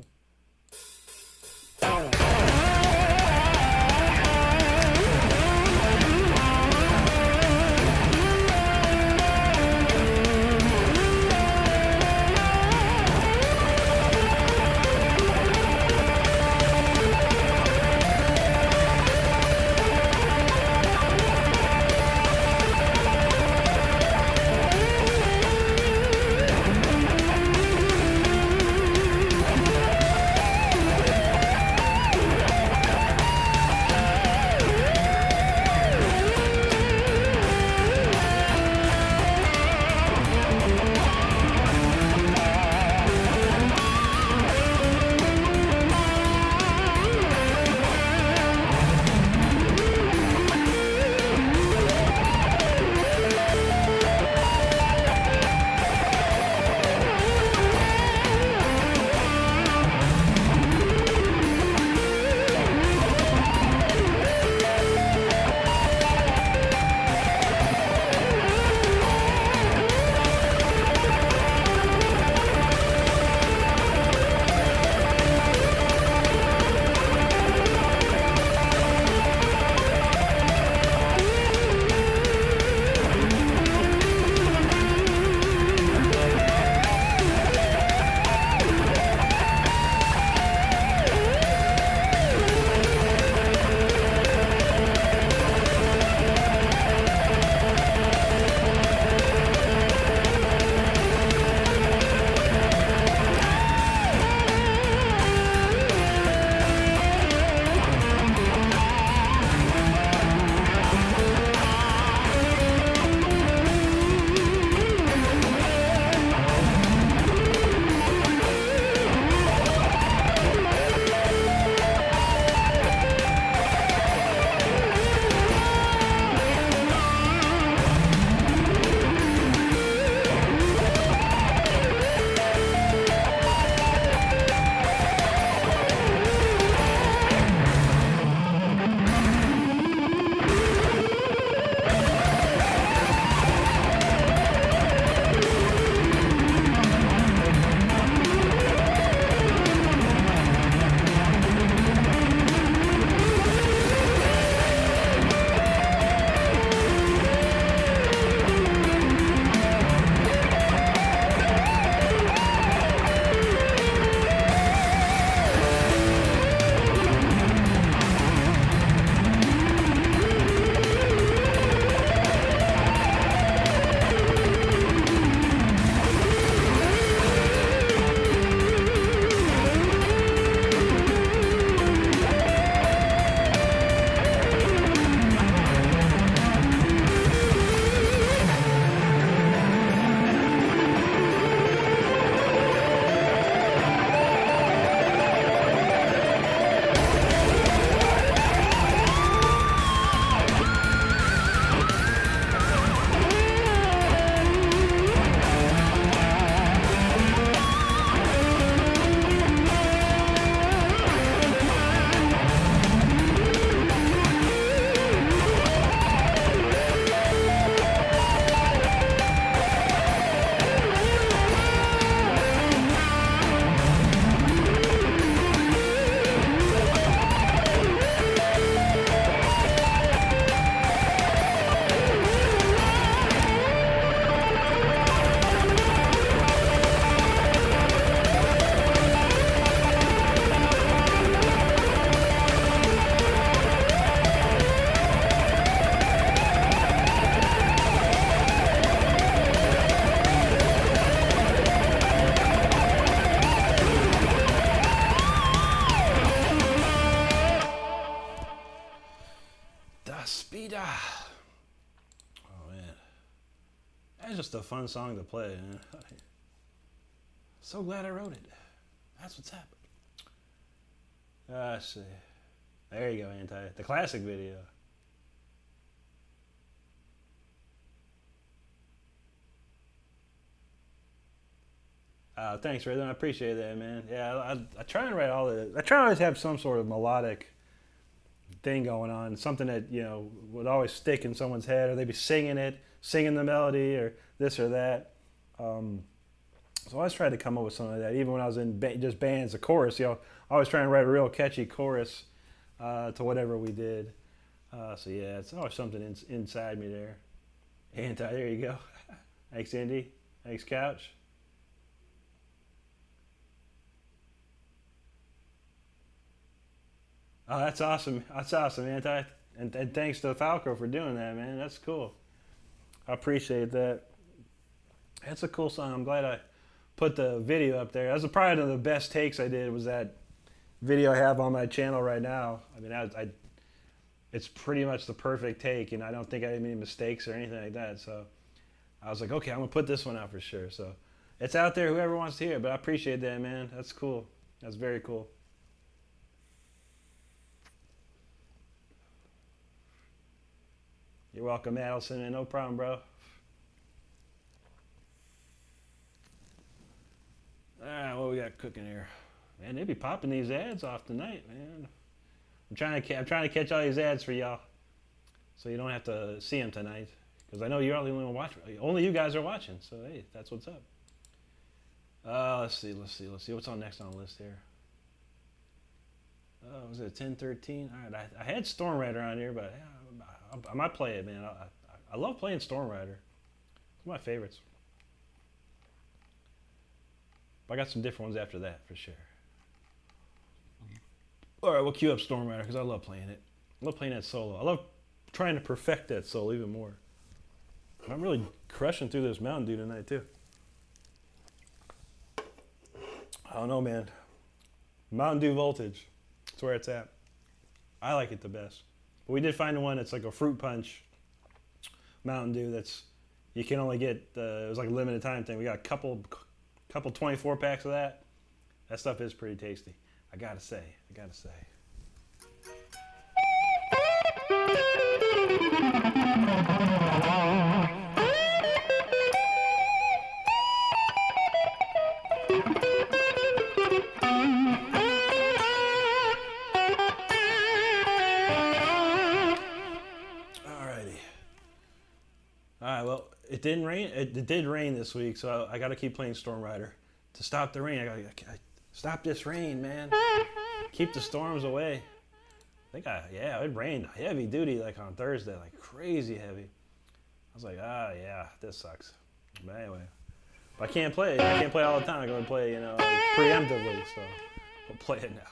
Speed. Oh man, that's just a fun song to play. Man. So glad I wrote it. That's what's happened. Let's see. There you go, Anti. The classic video. Thanks, Rhythm. I appreciate that, man. Yeah, I try and write all the. I try to always have some sort of melodic thing going on, something that would always stick in someone's head, or they'd be singing it, singing the melody, or this or that. So I always tried to come up with something like that. Even when I was in just bands, a chorus, I always try and write a real catchy chorus to whatever we did. So yeah, it's always something inside me there. Anti, there you go. Thanks, Indy. Thanks, Couch. Oh, that's awesome. That's awesome, Anti. And thanks to Falco for doing that, man. That's cool. I appreciate that. That's a cool song. I'm glad I put the video up there. That's probably one of the best takes I did was that video I have on my channel right now. I mean, it's pretty much the perfect take, and I don't think I had any mistakes or anything like that. So I was like, okay, I'm going to put this one out for sure. So it's out there, whoever wants to hear it, but I appreciate that, man. That's cool. That's very cool. You're welcome, Adelson, man. No problem, bro. All right, what we got cooking here? Man, they be popping these ads off tonight, man. I'm trying to catch all these ads for y'all, so you don't have to see them tonight. Because I know you're the only one watching. Only you guys are watching, so hey, that's what's up. Let's see. What's on next on the list here? Was it 10:13? All right, I had Storm Rider on here, but I might play it, man. I love playing Storm Rider. It's one of my favorites. But I got some different ones after that, for sure. All right, we'll queue up Storm Rider because I love playing it. I love playing that solo. I love trying to perfect that solo even more. I'm really crushing through this Mountain Dew tonight, too. I don't know, man. Mountain Dew Voltage. That's where it's at. I like it the best. But we did find one that's like a fruit punch Mountain Dew that's, you can only get, it was like a limited time thing. We got a couple 24 packs of that. That stuff is pretty tasty. I gotta say. Alright, well, it didn't rain. It did rain this week, so I gotta keep playing Storm Rider. To stop the rain, I gotta stop this rain, man. Keep the storms away. It rained heavy duty like on Thursday, like crazy heavy. I was like, yeah, this sucks. But anyway, but I can't play it. I can't play all the time. I gotta play, like preemptively, so we'll play it now.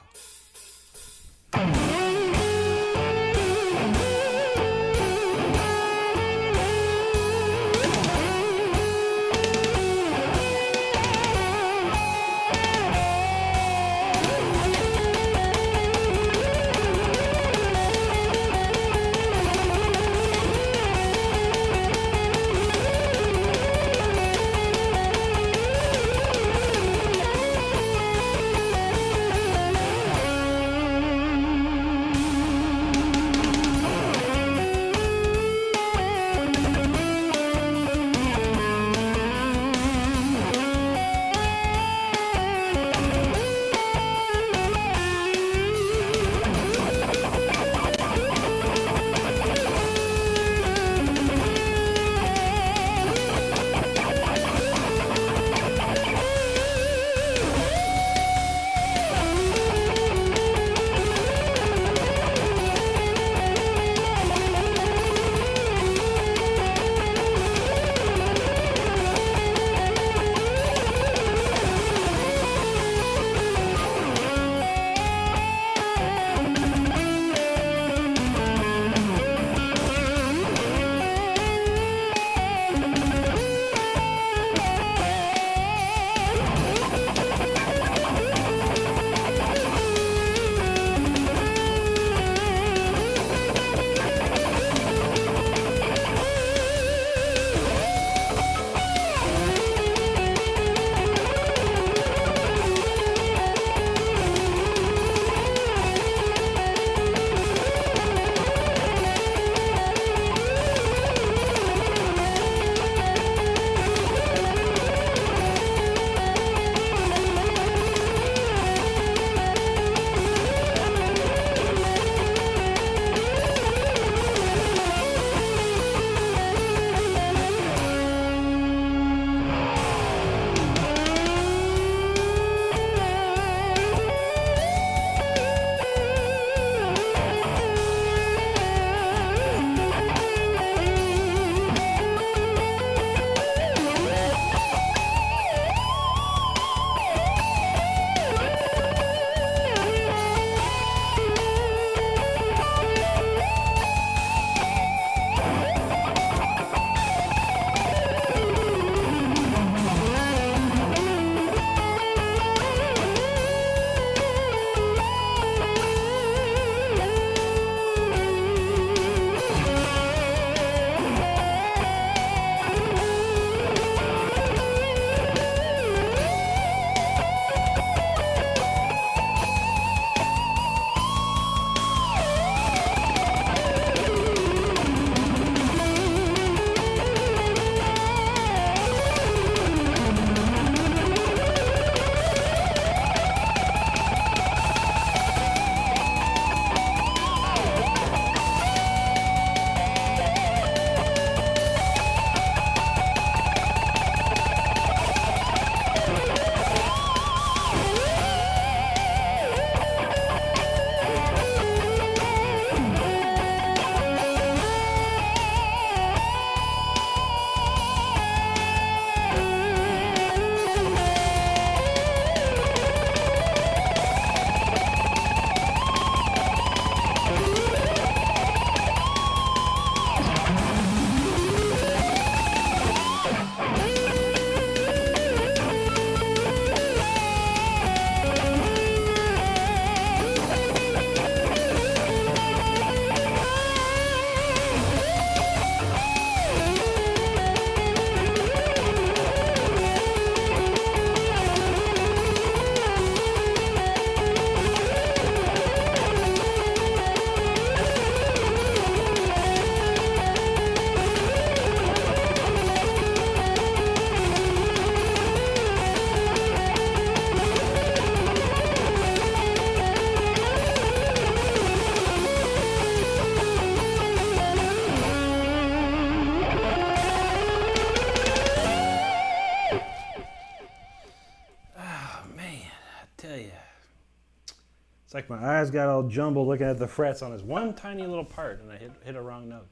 It's like my eyes got all jumbled looking at the frets on this one tiny little part, and I hit a wrong note.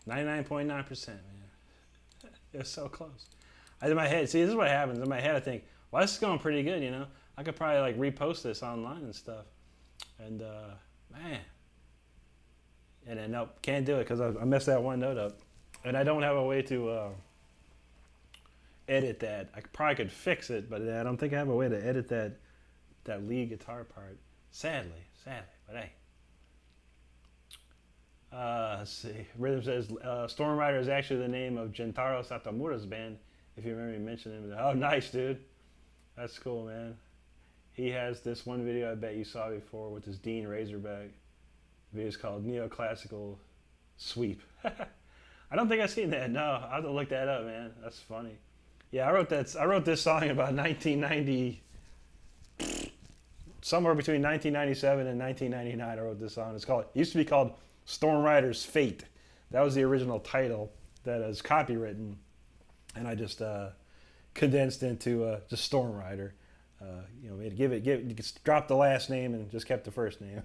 99.9%, man. It was so close. In my head, see, this is what happens. In my head, I think, well, this is going pretty good, you know? I could probably, like, repost this online and stuff. And, man. And then, nope, can't do it because I messed that one note up. And I don't have a way to edit that. I probably could fix it, but I don't think I have a way to edit that lead guitar part. Sadly, but hey. Let's see. Rhythm says Storm Rider is actually the name of Gentaro Satomura's band. If you remember me mentioning him. Oh, nice, dude. That's cool, man. He has this one video I bet you saw before with his Dean Razorback. The video's called Neoclassical Sweep. I don't think I've seen that. No, I'll have to look that up, man. That's funny. Yeah, I wrote this song in about 1990. Somewhere between 1997 and 1999, I wrote this song. It used to be called Storm Rider's Fate. That was the original title that is copywritten, and I just condensed into just Storm Rider. You know, drop the last name and just kept the first name.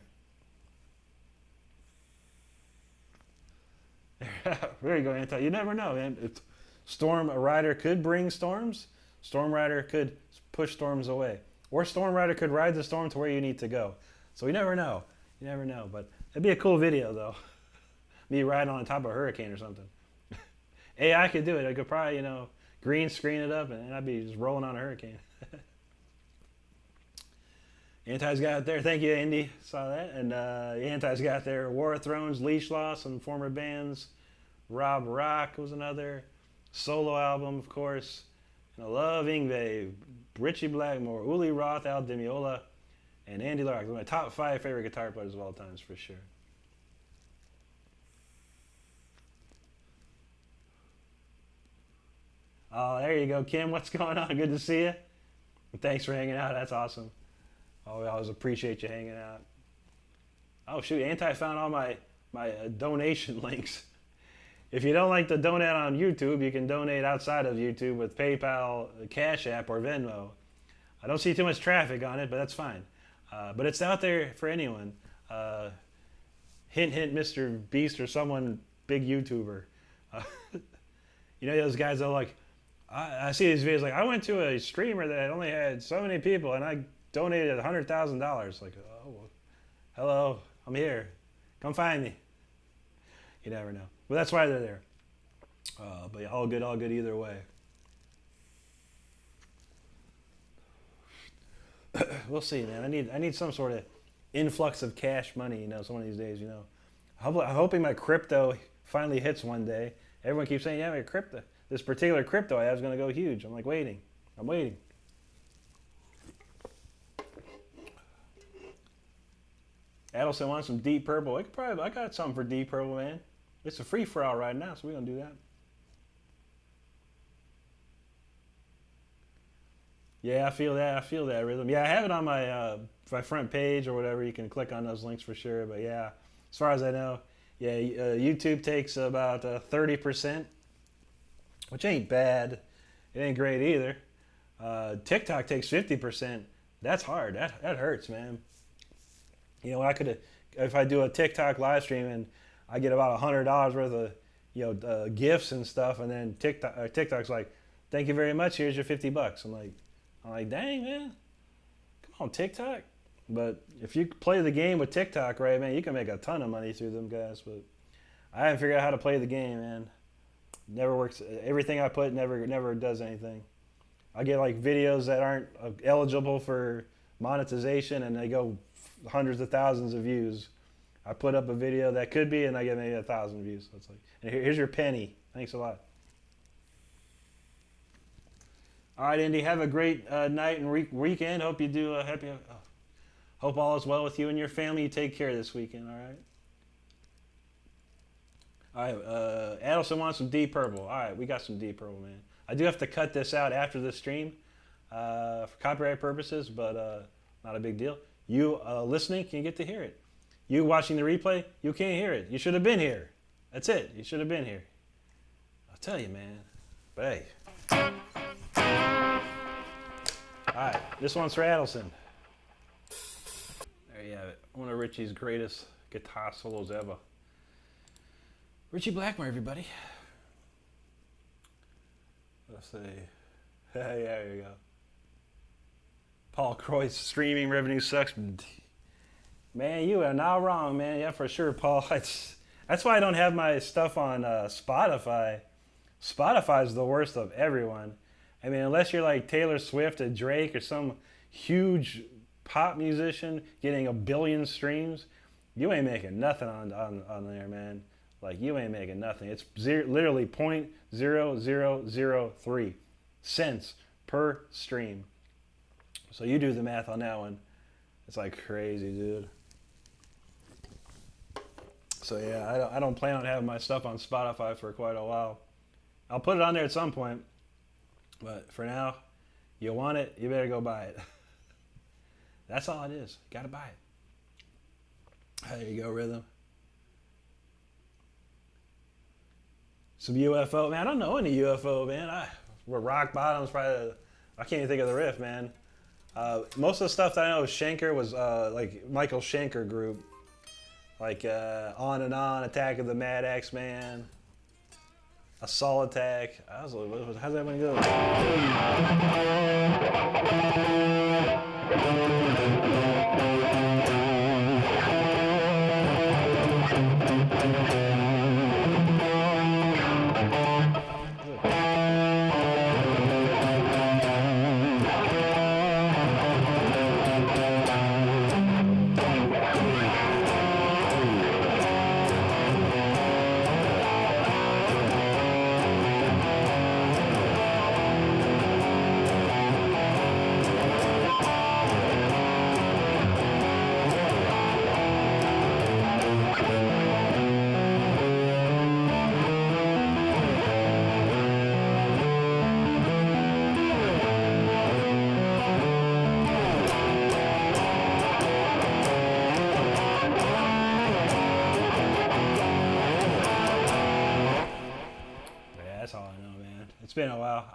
There you go, Anti. You never know, man. Storm Rider could bring storms. Storm Rider could push storms away. Or Storm Rider could ride the storm to where you need to go. So you never know. You never know. But it'd be a cool video, though. Me riding on top of a hurricane or something. AI could do it. I could probably, you know, green screen it up, and I'd be just rolling on a hurricane. Anti's got it there. Thank you, Indy. Saw that. And Anti's got there War of Thrones, Leash Loss, and former bands. Rob Rock was another. Solo album, of course. And I love Yngwie, Richie Blackmore, Uli Roth, Al Di Meola, and Andy Lark. They're my top 5 favorite guitar players of all times, for sure. Oh, there you go, Kim. What's going on? Good to see you. Thanks for hanging out. That's awesome. Oh, I always appreciate you hanging out. Oh, shoot. Anti found all my donation links. If you don't like to donate on YouTube, you can donate outside of YouTube with PayPal, Cash App, or Venmo. I don't see too much traffic on it, but that's fine. But it's out there for anyone. Hint, hint, Mr. Beast or someone, big YouTuber. You know those guys that are like, I see these videos like, I went to a streamer that only had so many people and I donated $100,000. Like, oh, well, hello, I'm here. Come find me. You never know. Well, that's why they're there. But yeah, all good either way. We'll see, man. I need some sort of influx of cash money, you know, some of these days, you know. I'm hoping my crypto finally hits one day. Everyone keeps saying, yeah, my crypto, this particular crypto I have is going to go huge. I'm like, waiting. I'm waiting. Adelson wants some Deep Purple. I got something for Deep Purple, man. It's a free for all right now, so we're going to do that. Yeah, I feel that rhythm. Yeah, I have it on my front page or whatever. You can click on those links for sure. But yeah, as far as I know, yeah, YouTube takes about 30%, which ain't bad. It ain't great either. TikTok takes 50%. That's hard. That hurts, man. You know, if I do a TikTok live stream and I get about $100 worth of, you know, gifts and stuff, and then TikTok's like, thank you very much. Here's your $50. I'm like, dang, man, come on, TikTok. But if you play the game with TikTok, right, man, you can make a ton of money through them guys. But I haven't figured out how to play the game, man. Never works. Everything I put never does anything. I get like videos that aren't eligible for monetization, and they go hundreds of thousands of views. I put up a video that could be, and I get maybe 1,000 views. So it's like, and here's your penny. Thanks a lot. All right, Indy, have a great night and weekend. Hope you do happy. Hope all is well with you and your family. You take care this weekend, all right? All right, Adelson wants some Deep Purple. All right, we got some Deep Purple, man. I do have to cut this out after the stream for copyright purposes, but not a big deal. You listening can get to hear it. You watching the replay, you can't hear it. You should have been here. That's it. You should have been here. I'll tell you, man. But hey. All right, this one's for Adelson. There There you have it. One of Richie's greatest guitar solos ever. Richie Blackmore, everybody. Let's see. Yeah, there you go. Paul Croy's streaming revenue sucks. Man, you are not wrong, man. Yeah, for sure, Paul. That's why I don't have my stuff on Spotify. Spotify's the worst of everyone. I mean, unless you're like Taylor Swift or Drake or some huge pop musician getting 1 billion streams, you ain't making nothing on there, man. Like, you ain't making nothing. It's literally 0.0003 cents per stream. So you do the math on that one. It's like crazy, dude. So yeah, I don't plan on having my stuff on Spotify for quite a while. I'll put it on there at some point. But for now, you want it, you better go buy it. That's all it is. Gotta buy it. There you go, Rhythm. Some UFO, man. I don't know any UFO, man. We're rock bottoms. Probably. I can't even think of the riff, man. Most of the stuff that I know of Schenker was like Michael Schenker group, like On and On, Attack of the Mad X-Man, Assault Attack. How's that one go? That's all I know, man. It's been a while.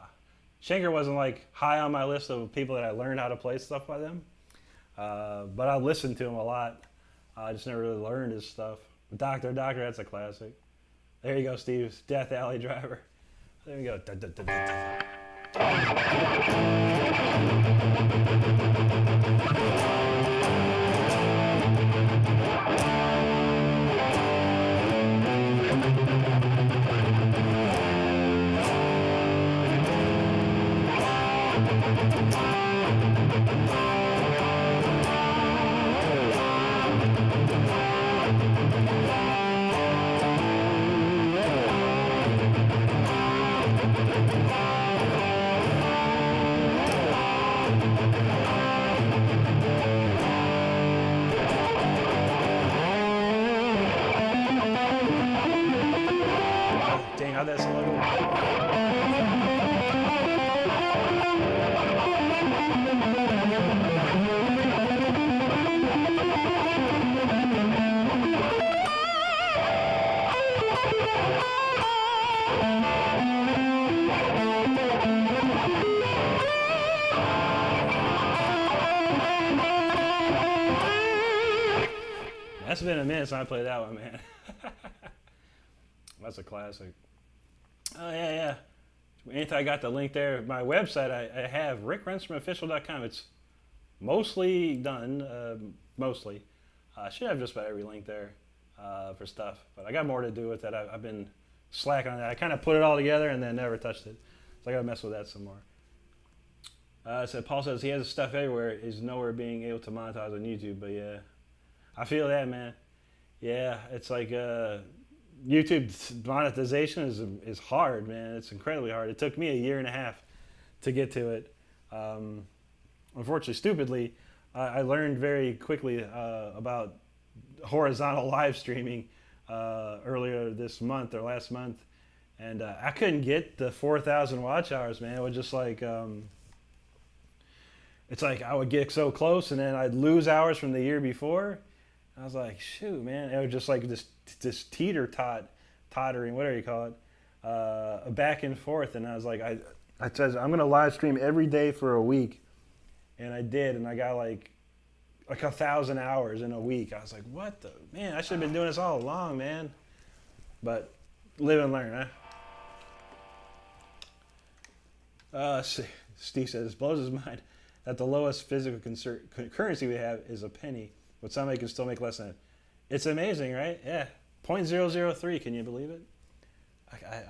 Schenker wasn't like high on my list of people that I learned how to play stuff by them, but I listened to him a lot. I just never really learned his stuff. Doctor, that's a classic. There you go, Steve. Death Alley Driver. There we go. Dang, how'd that song go? That's been a minute since I played that one, man. That's a classic. Oh, yeah. Anthony, I got the link there. My website, I have RickRenstromOfficial.com. It's mostly done, mostly. I should have just about every link there for stuff. But I got more to do with that. I've been slacking on that. I kind of put it all together and then never touched it. So I got to mess with that some more. So Paul says he has stuff everywhere. He's nowhere being able to monetize on YouTube. But yeah, I feel that, man. Yeah, it's like YouTube monetization is hard, man. It's incredibly hard. It took me 1.5 years to get to it. Unfortunately, stupidly, I learned very quickly about horizontal live streaming earlier this month or last month, and I couldn't get the 4,000 watch hours, man. It was just like it's like I would get so close, and then I'd lose hours from the year before. I was like, shoot, man. It was just like this tottering, whatever you call it, back and forth. And I was like, I said, I'm going to live stream every day for a week. And I did. And I got like like 1,000 hours in a week. I was like, what the man? I should have been doing this all along, man. But live and learn, huh? Steve says, it blows his mind that the lowest physical currency we have is a penny, but somebody can still make less than it. It's amazing, right? Yeah. 0.003, can you believe it?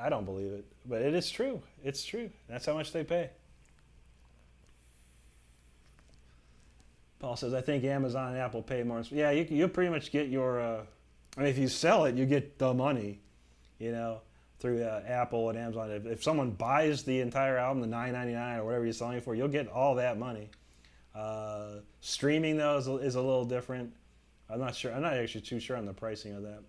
I don't believe it, but it is true. It's true. That's how much they pay. Paul says, I think Amazon and Apple pay more. Yeah, you'll pretty much get your, I mean, if you sell it, you get the money, you know, through Apple and Amazon. If someone buys the entire album, the $9.99 or whatever you're selling it for, you'll get all that money. Streaming, though, is a little different. I'm not sure. I'm not actually too sure on the pricing of that.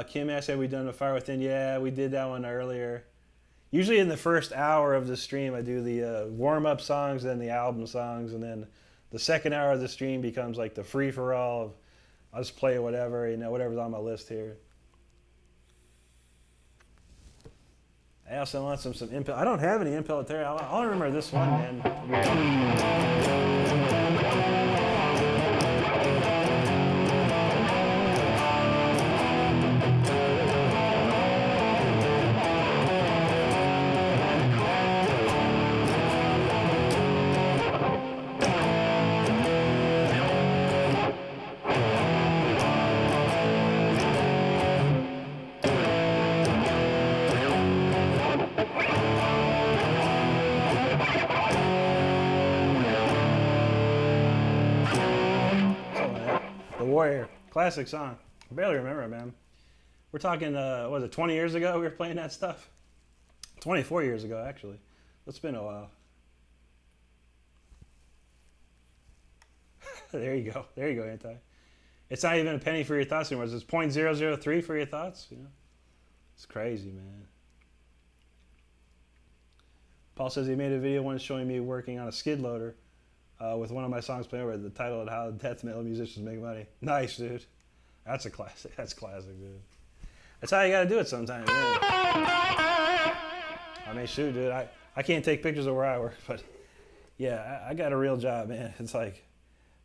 Kim asked, have we done a Fire Within? Yeah, we did that one earlier. Usually in the first hour of the stream, I do the warm-up songs, then the album songs, and then the second hour of the stream becomes like the free-for-all. I'll just play whatever, you know, whatever's on my list here. I also want some Impel. I don't have any Impel there. I'll remember this one, man. Warrior, classic song. I barely remember it, man. We're talking, what was it, 20 years ago we were playing that stuff? 24 years ago, actually. It's been a while. There you go, Anti. It's not even a penny for your thoughts anymore. It's 0.003 for your thoughts, you know? It's crazy, man. Paul says he made a video once showing me working on a skid loader. With one of my songs playing over the title of How Death Metal Musicians Make Money. Nice, dude. That's a classic. That's classic, dude. That's how you got to do it sometimes. Yeah. I mean, shoot, dude. I can't take pictures of where I work, but yeah, I got a real job, man. It's like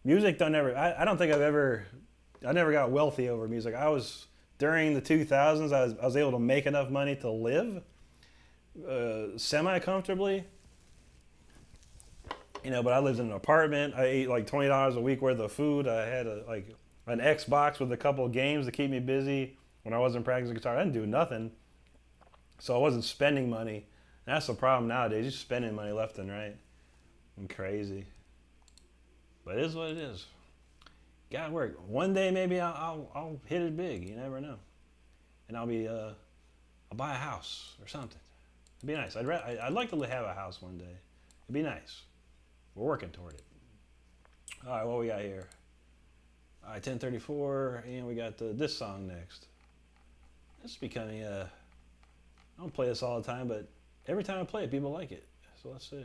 music don't ever. I don't think I never got wealthy over music. During the 2000s. I was able to make enough money to live semi-comfortably. You know, but I lived in an apartment. I ate like $20 a week worth of food. I had an Xbox with a couple of games to keep me busy when I wasn't practicing guitar. I didn't do nothing. So I wasn't spending money. And that's the problem nowadays. You're spending money left and right. I'm crazy. But it is what it is. Gotta work. One day maybe I'll hit it big. You never know. And I'll buy a house or something. It'd be nice. I'd like to have a house one day. It'd be nice. We're working toward it. All right, what we got here? All right, 10:34, and we got this song next. This is becoming I don't play this all the time, but every time I play it, people like it. So let's see.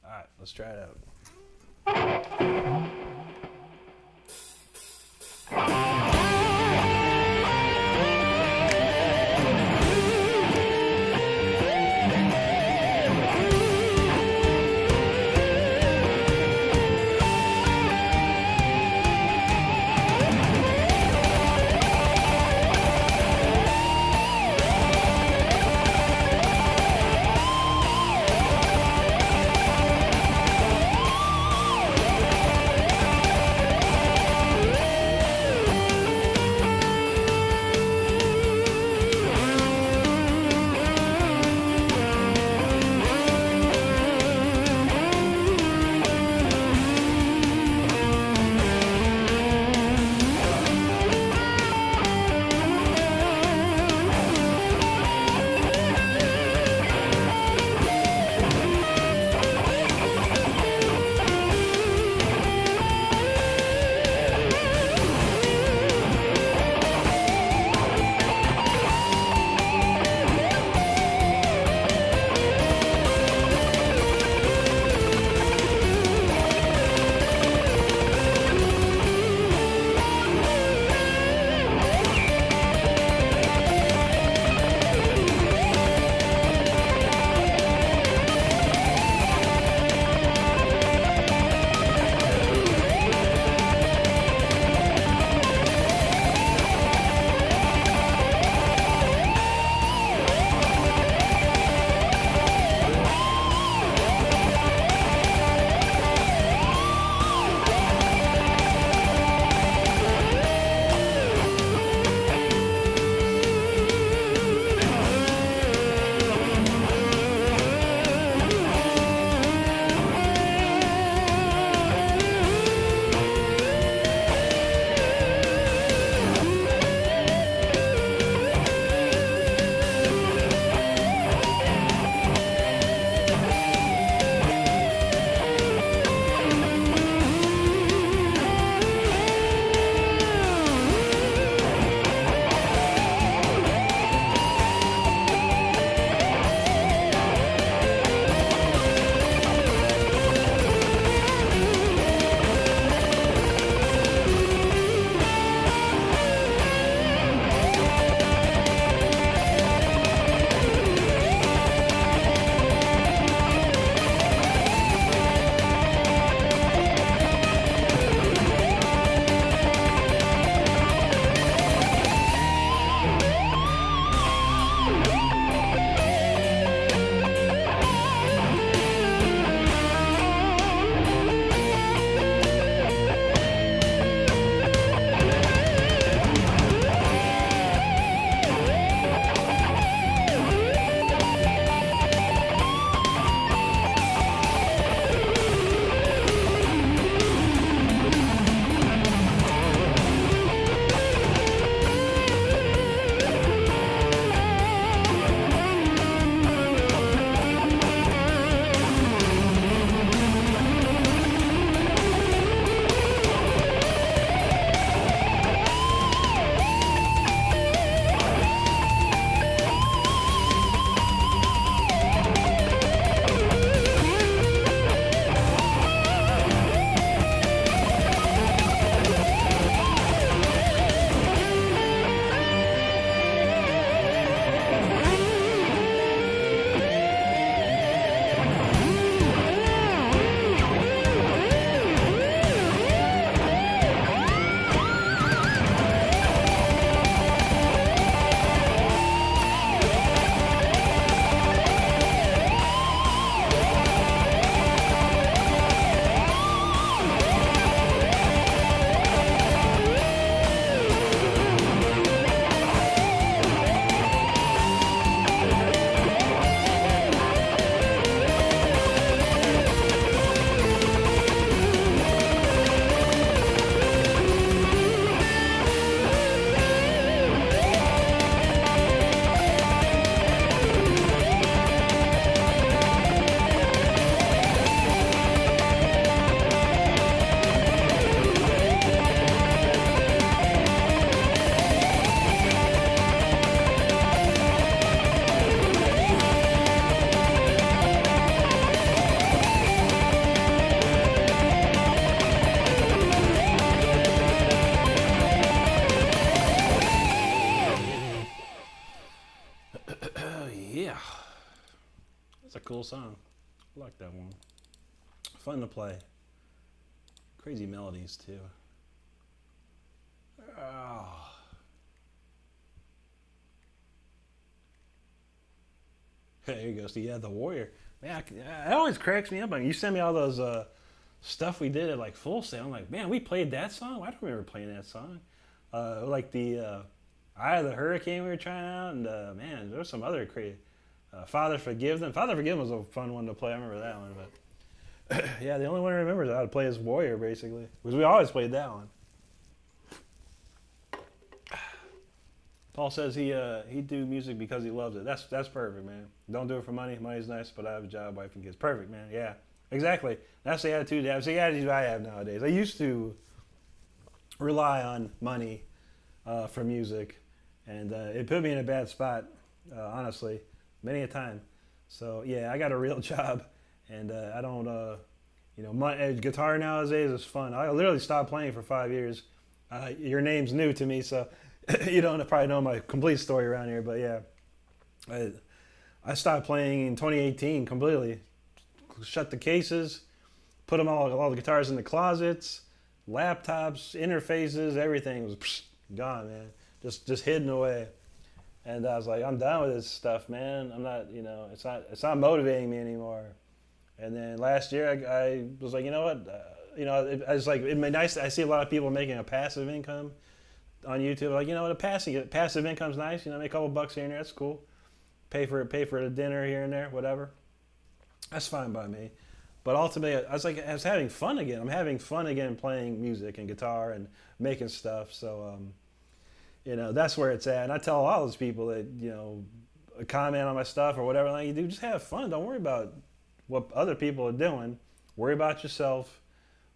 All right, let's try it out. It's a cool song. I like that one. Fun to play. Crazy melodies too. Oh. There you go. So yeah, the Warrior. Man, it always cracks me up. I mean, you send me all those stuff we did at like Full Sail. I'm like, man, we played that song. I don't remember playing that song. Like the Eye of the Hurricane we were trying out, and man, there was some other crazy. Father Forgive Them. Father Forgive Them was a fun one to play. I remember that one, but yeah, the only one I remember is how to play as Warrior basically, because we always played that one. Paul says he do music because he loves it. That's perfect, man. Don't do it for money. Money's nice, but I have a job, wife, and kids. Perfect, man. Yeah, exactly. That's the attitude. That's the attitude I have nowadays. I used to rely on money for music, and it put me in a bad spot, honestly, many a time. So yeah, I got a real job, and I don't. Guitar nowadays is fun. I literally stopped playing for 5 years. Your name's new to me, so. You don't probably know my complete story around here, but yeah, I stopped playing in 2018 completely. Shut the cases, put them all the guitars in the closets, laptops, interfaces, everything was gone, man. Just hidden away. And I was like, I'm done with this stuff, man. I'm not, it's not motivating me anymore. And then last year I was like, you know what, I was like, it'd be nice. I see a lot of people making a passive income on YouTube, like, the passive income's nice, make a couple bucks here and there, that's cool. Pay for the dinner here and there, whatever. That's fine by me. But ultimately, I was having fun again. I'm having fun again playing music and guitar and making stuff. So, that's where it's at. And I tell all those people that, comment on my stuff or whatever, like, you do, just have fun. Don't worry about what other people are doing. Worry about yourself.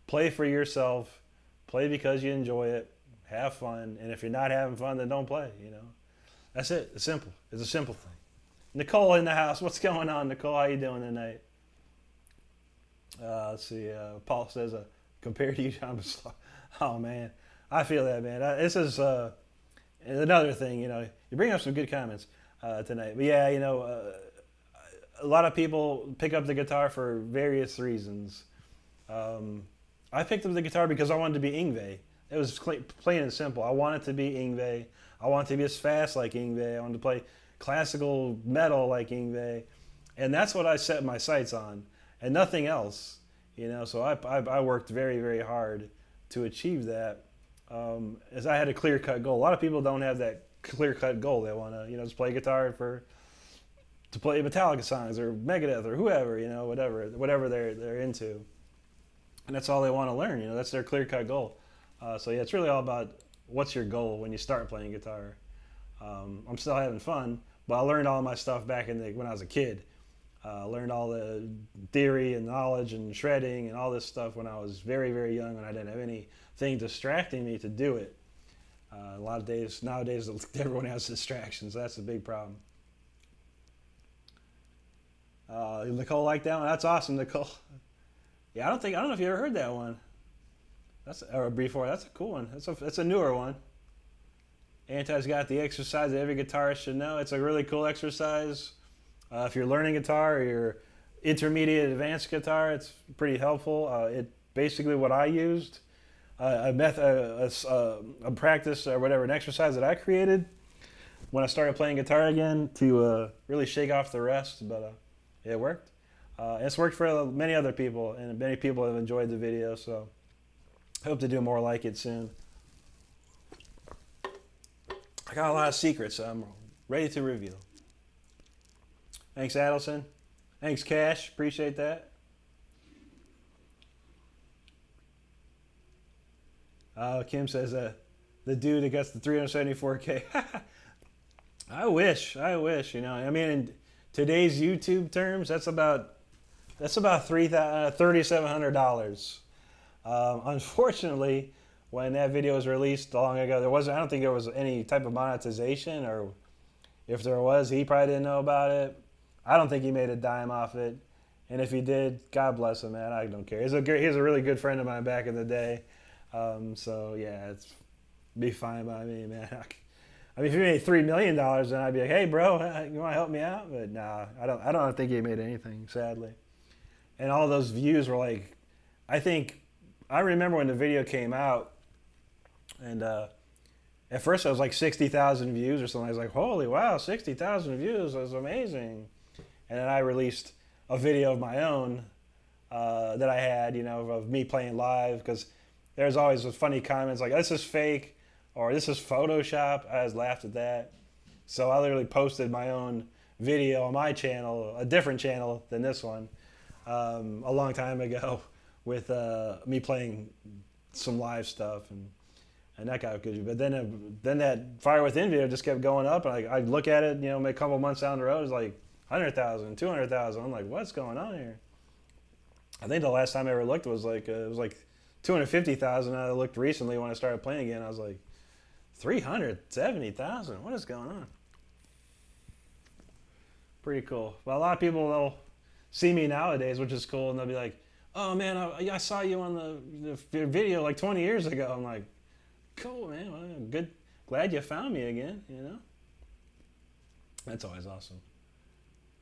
Play for yourself. Play because you enjoy it. Have fun, and if you're not having fun, then don't play. That's it. It's simple. It's a simple thing. Nicole in the house. What's going on, Nicole? How you doing tonight? Let's see. Paul says, compared to you, I'm slow. Oh man, I feel that, man. This is another thing. You bring up some good comments tonight. But yeah, a lot of people pick up the guitar for various reasons. I picked up the guitar because I wanted to be Yngwie. It was plain and simple. I wanted to be Yngwie. I wanted to be as fast like Yngwie. I wanted to play classical metal like Yngwie. And that's what I set my sights on, and nothing else. So I worked very, very hard to achieve that. As I had a clear-cut goal. A lot of people don't have that clear-cut goal. They want to, just play guitar to play Metallica songs or Megadeth or whoever, whatever they're into. And that's all they want to learn. That's their clear-cut goal. So yeah, it's really all about what's your goal when you start playing guitar. I'm still having fun, but I learned all my stuff back when I was a kid. Learned all the theory and knowledge and shredding and all this stuff when I was very, very young, and I didn't have anything distracting me to do it. A lot of days nowadays, everyone has distractions. So that's a big problem. Nicole liked that one. That's awesome, Nicole. Yeah, I don't know if you ever heard that one. Or before. That's a cool one. That's a newer one. Anti's got the exercise that every guitarist should know. It's a really cool exercise. If you're learning guitar or you're intermediate advanced guitar, it's pretty helpful. It basically what I used, a practice or whatever, an exercise that I created when I started playing guitar again to really shake off the rest. But it worked. It's worked for many other people, and many people have enjoyed the video. So. Hope to do more like it soon. I got a lot of secrets I'm ready to reveal. Thanks, Adelson. Thanks, Cash. Appreciate that. Kim says the dude that gets the 374K. I wish. In today's YouTube terms, that's about $3,700. Unfortunately, when that video was released long ago, I don't think there was any type of monetization, or if there was, he probably didn't know about it. I don't think he made a dime off it. And if he did, God bless him, man. I don't care. He's a really good friend of mine back in the day. So yeah, it's be fine by me, man. I mean, if he made $3 million, then I'd be like, hey, bro, you want to help me out? But nah, I don't think he made anything, sadly. And all those views were like, I remember when the video came out, and at first it was like 60,000 views or something. I was like, holy wow, 60,000 views, that's amazing. And then I released a video of my own that I had, of me playing live, because there's always those funny comments like, this is fake, or this is Photoshop. I just laughed at that. So I literally posted my own video on my channel, a different channel than this one, a long time ago, with me playing some live stuff, and that got good. But then that Fire Within video just kept going up, and I look at it, a couple months down the road, it's like 100,000, 200,000. I'm like, what's going on here? I think the last time I ever looked was like 250,000. I looked recently when I started playing again. I was like, 370,000. What is going on? Pretty cool. Well, a lot of people, they'll see me nowadays, which is cool, and they'll be like, oh man, I saw you on the video like 20 years ago. I'm like, cool, man. Well, good. Glad you found me again, That's always awesome.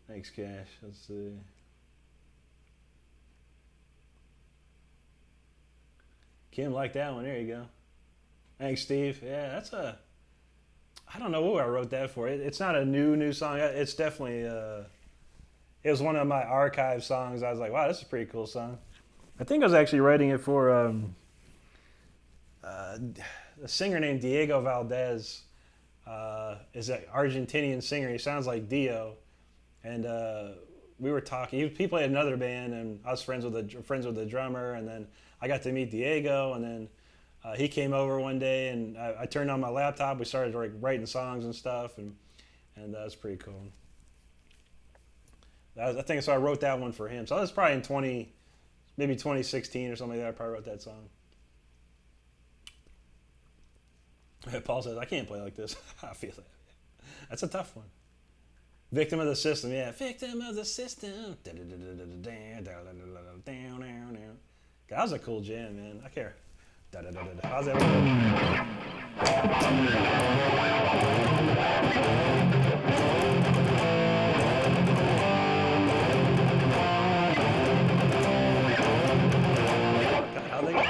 Thanks, Cash. Let's see. Kim liked that one. There you go. Thanks, Steve. Yeah, I don't know who I wrote that for. It's not a new song. It's definitely, it was one of my archive songs. I was like, wow, this is a pretty cool song. I think I was actually writing it for a singer named Diego Valdez. Is an Argentinian singer. He sounds like Dio. And we were talking. He played another band, and I was friends with the drummer. And then I got to meet Diego, and then he came over one day, and I turned on my laptop. We started writing songs and stuff, and that was pretty cool. I think so. I wrote that one for him. So that was probably in maybe 2016 or something like that. I probably wrote that song. Paul says, I can't play like this. I feel that. That's a tough one. Victim of the system, yeah. Victim of the system. That was a cool jam, man. I care. How's that? How'd they go?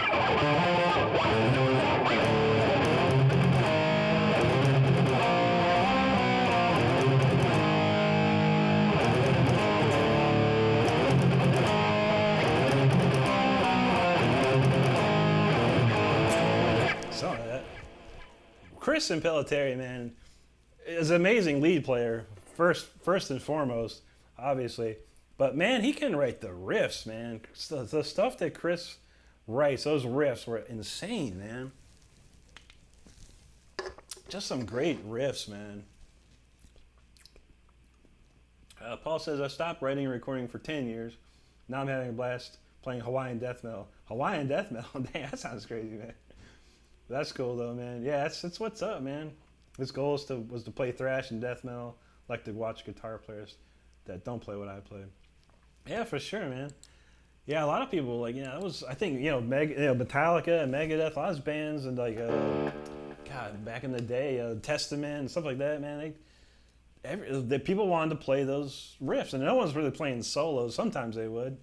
Chris Impellitteri, man, is an amazing lead player, first and foremost, obviously. But, man, he can write the riffs, man. The stuff that Chris writes, those riffs were insane, man. Just some great riffs, man. Paul says, I stopped writing and recording for 10 years. Now I'm having a blast playing Hawaiian death metal. Hawaiian death metal? Dang, that sounds crazy, man. That's cool though, man. Yeah, that's what's up, man. His goal was to play thrash and death metal. Like to watch guitar players that don't play what I play. Yeah, for sure, man. Yeah, a lot of people I think Metallica and Megadeth, a lot of bands, and God, back in the day, Testament and stuff like that, man. The people wanted to play those riffs, and no one's really playing solos. Sometimes they would.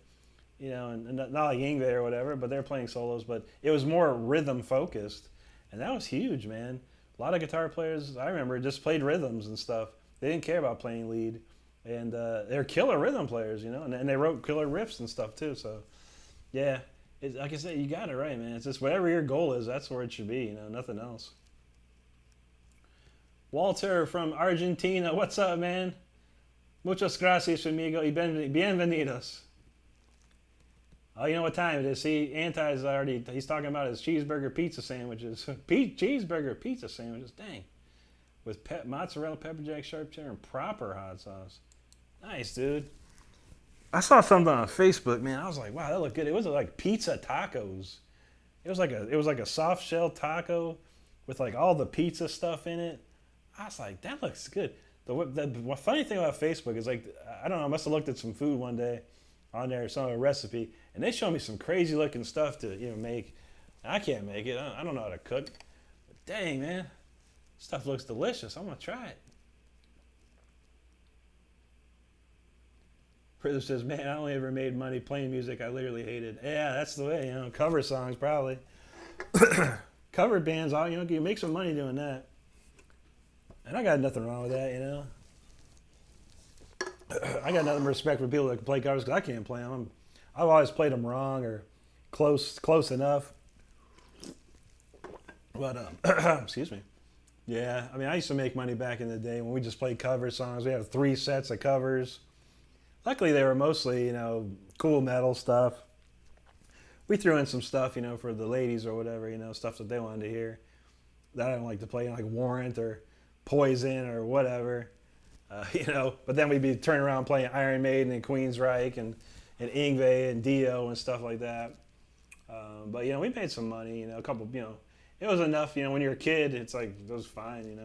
And not like Yngwie or whatever, but they're playing solos. But it was more rhythm focused, and that was huge, man. A lot of guitar players, I remember, just played rhythms and stuff. They didn't care about playing lead, and they're killer rhythm players, and they wrote killer riffs and stuff too. So, yeah, like I said, you got it right, man. It's just whatever your goal is, that's where it should be. Nothing else. Walter from Argentina, what's up, man? Muchas gracias, amigo, y bienvenidos. Oh, you know what time it is? See, he's talking about his cheeseburger pizza sandwiches. Cheeseburger pizza sandwiches, dang. With mozzarella, pepper jack, sharp cheddar, and proper hot sauce. Nice, dude. I saw something on Facebook, man. I was like, wow, that looked good. It was like pizza tacos. It was like a soft shell taco with like all the pizza stuff in it. I was like, that looks good. The funny thing about Facebook is like, I don't know, I must have looked at some food one day on there, some recipe, and they showed me some crazy looking stuff to make. I can't make it. I don't know how to cook. But dang, man, Stuff looks delicious. I'm gonna try it. Rhythm says, "Man, I only ever made money playing music I literally hated." Yeah, that's the way. Cover songs probably. Cover bands, you make some money doing that. And I got nothing wrong with that. I got nothing but respect for people that can play covers because I can't play them. I've always played them wrong or close enough. But excuse me. Yeah, I mean, I used to make money back in the day when we just played cover songs. We had 3 sets of covers. Luckily, they were mostly, cool metal stuff. We threw in some stuff, for the ladies or whatever, stuff that they wanted to hear that I don't like to play, like Warrant or Poison or whatever, But then we'd be turning around playing Iron Maiden and Queensryche and Yngwie and Dio and stuff like that. But, we made some money, a couple, it was enough, when you're a kid, it's like, it was fine,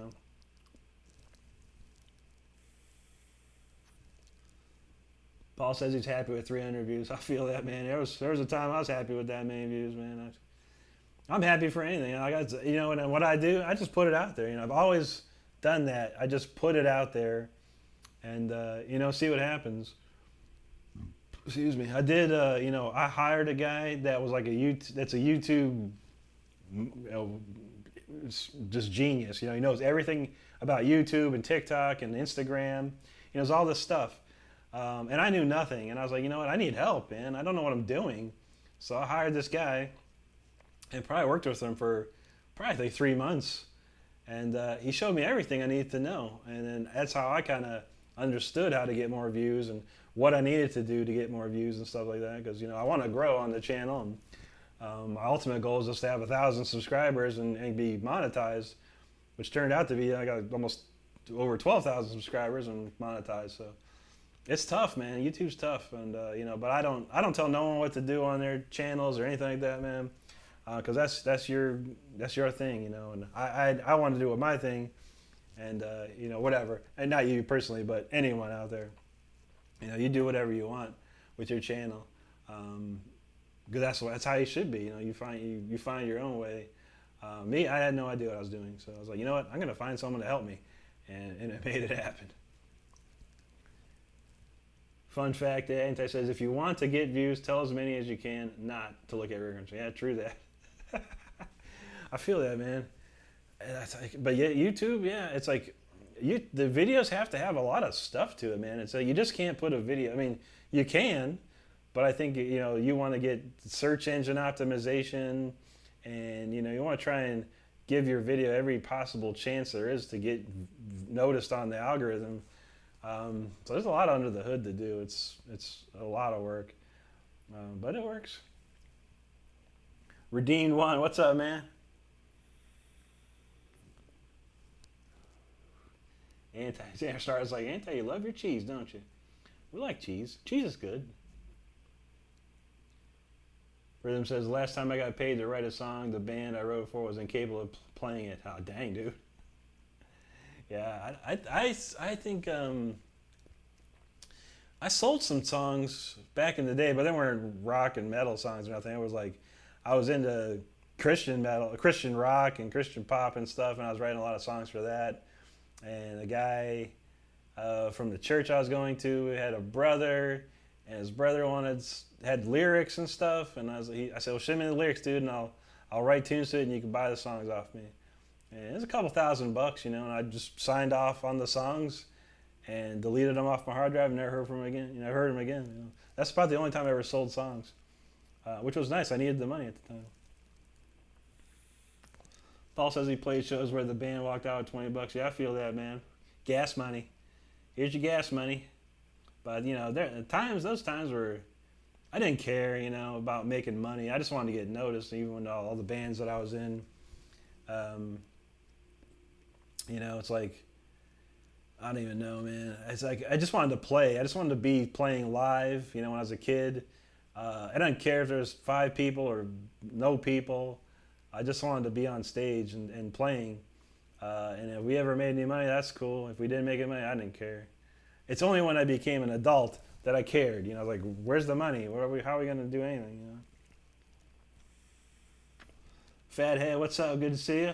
Paul says he's happy with 300 views. I feel that, man. There was a time I was happy with that many views, man. I'm happy for anything. And what I do, I just put it out there. I've always done that. I just put it out there, and see what happens. Excuse me. I did. I hired a guy that was like that's a YouTube, just genius. He knows everything about YouTube and TikTok and Instagram. He knows all this stuff. And I knew nothing. And I was like, what? I need help, man. I don't know what I'm doing. So I hired this guy and probably worked with him for probably 3 months. And he showed me everything I needed to know. And then that's how I kind of understood how to get more views and what I needed to do to get more views and stuff like that. Because, I want to grow on the channel. And my ultimate goal is just to have 1,000 subscribers and be monetized, which turned out to be, I got almost over 12,000 subscribers and monetized. So it's tough, man. YouTube's tough, and but I don't tell no one what to do on their channels or anything like that, man, because that's your thing, And I want to do my thing, and whatever, and not you personally, but anyone out there, you do whatever you want with your channel, because that's how you should be, You find your own way. Me, I had no idea what I was doing, so I was like, you know what, I'm gonna find someone to help me, and it made it happen. Fun fact, Anti says, if you want to get views, tell as many as you can not to look at RickRenstrom. Yeah, true that. I feel that, man. But yeah, YouTube, yeah, it's like, the videos have to have a lot of stuff to it, man. It's like, you just can't put a video, I mean, you can, but I think, you want to get search engine optimization, and, you want to try and give your video every possible chance there is to get noticed on the algorithm. So there's a lot under the hood to do. It's a lot of work, but it works. Redeemed One, what's up, man? Star's like, you love your cheese, don't you? We like cheese. Cheese is good. Rhythm says, last time I got paid to write a song, the band I wrote for was incapable of playing it. Oh, dang, dude. Yeah, I think I sold some songs back in the day, but they weren't rock and metal songs or nothing. It was like, I was into Christian metal, Christian rock and Christian pop and stuff, and I was writing a lot of songs for that. And a guy from the church I was going to had a brother, and his brother had lyrics and stuff, and I said, well, send me the lyrics, dude, and I'll write tunes to it, and you can buy the songs off me. And it was a couple $1,000, and I just signed off on the songs and deleted them off my hard drive and never heard from him again. I heard him again. That's about the only time I ever sold songs, which was nice. I needed the money at the time. Paul says he played shows where the band walked out with $20. Yeah, I feel that, man. Gas money. Here's your gas money. But, those times were, I didn't care, about making money. I just wanted to get noticed, even when all the bands that I was in. It's like, I don't even know, man. It's like, I just wanted to play. I just wanted to be playing live, when I was a kid. I don't care if there's 5 people or no people. I just wanted to be on stage and playing. And if we ever made any money, that's cool. If we didn't make any money, I didn't care. It's only when I became an adult that I cared. I was like, where's the money? How are we going to do anything, Fathead, what's up? Good to see you.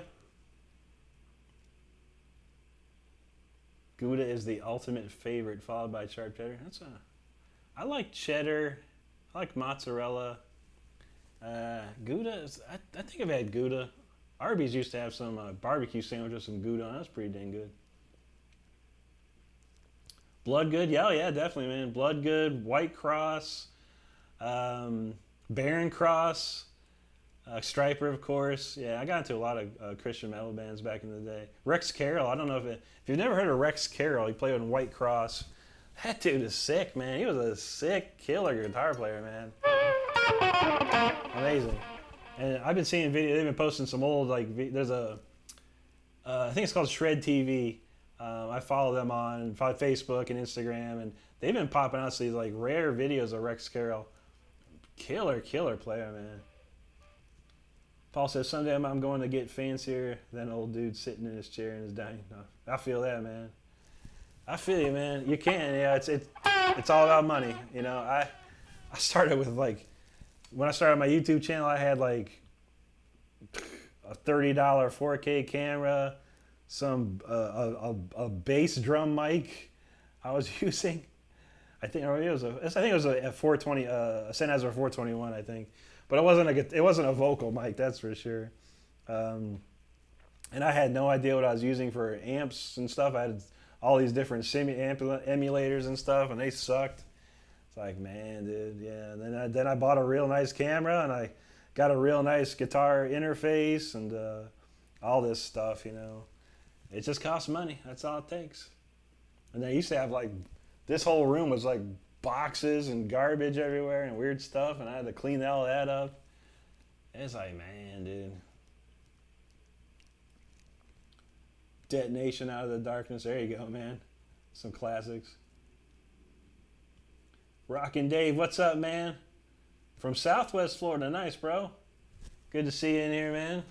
Gouda is the ultimate favorite, followed by sharp cheddar. I like cheddar. I like mozzarella. Gouda I think I've had Gouda. Arby's used to have some barbecue sandwich with some Gouda on. That's pretty dang good. Blood Good, yeah, definitely, man. Blood Good, White Cross, Barren Cross, Striper, of course. Yeah, I got into a lot of Christian metal bands back in the day. Rex Carroll, I don't know if you've never heard of Rex Carroll, he played with White Cross. That dude is sick, man. He was a sick, killer guitar player, man. Amazing. And I've been seeing videos, they've been posting some old, there's I think it's called Shred TV. I follow them on Facebook and Instagram, and they've been popping out these rare videos of Rex Carroll. Killer player, man. Paul says, someday I'm going to get fancier than old dude sitting in his chair in his dining. No, I feel that, man. I feel you, man. You can, yeah. It's all about money, you know. I started with when I started my YouTube channel, I had a $30 4K camera, a bass drum mic I was using. I think it was a 420 a Sennheiser 421, I think, but it wasn't a vocal mic, that's for sure. And I had no idea what I was using for amps and stuff. I had all these different emulators and stuff, and they sucked. It's like, man, dude, yeah. And then I bought a real nice camera, and I got a real nice guitar interface and all this stuff, you know. It just costs money. That's all it takes. And I used to have this whole room was boxes and garbage everywhere and weird stuff, and I had to clean all that up. It's like, man, dude. Detonation Out of the Darkness. There you go, man. Some classics. Rockin' Dave, what's up, man? From Southwest Florida. Nice, bro. Good to see you in here, man.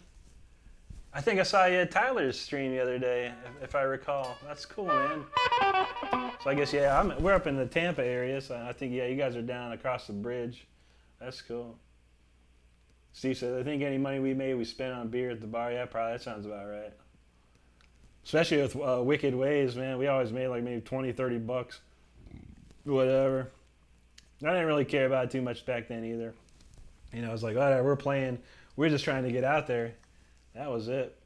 I think I saw you at Tyler's stream the other day, if I recall. That's cool, man. So I guess, yeah, we're up in the Tampa area, so I think, yeah, you guys are down across the bridge. That's cool. Steve said, I think any money we made, we spent on beer at the bar. Yeah, probably. That sounds about right. Especially with Wicked Ways, man. We always made maybe 20, 30 bucks. Whatever. I didn't really care about it too much back then either. You know, it was like, all right, we're playing. We're just trying to get out there. That was it.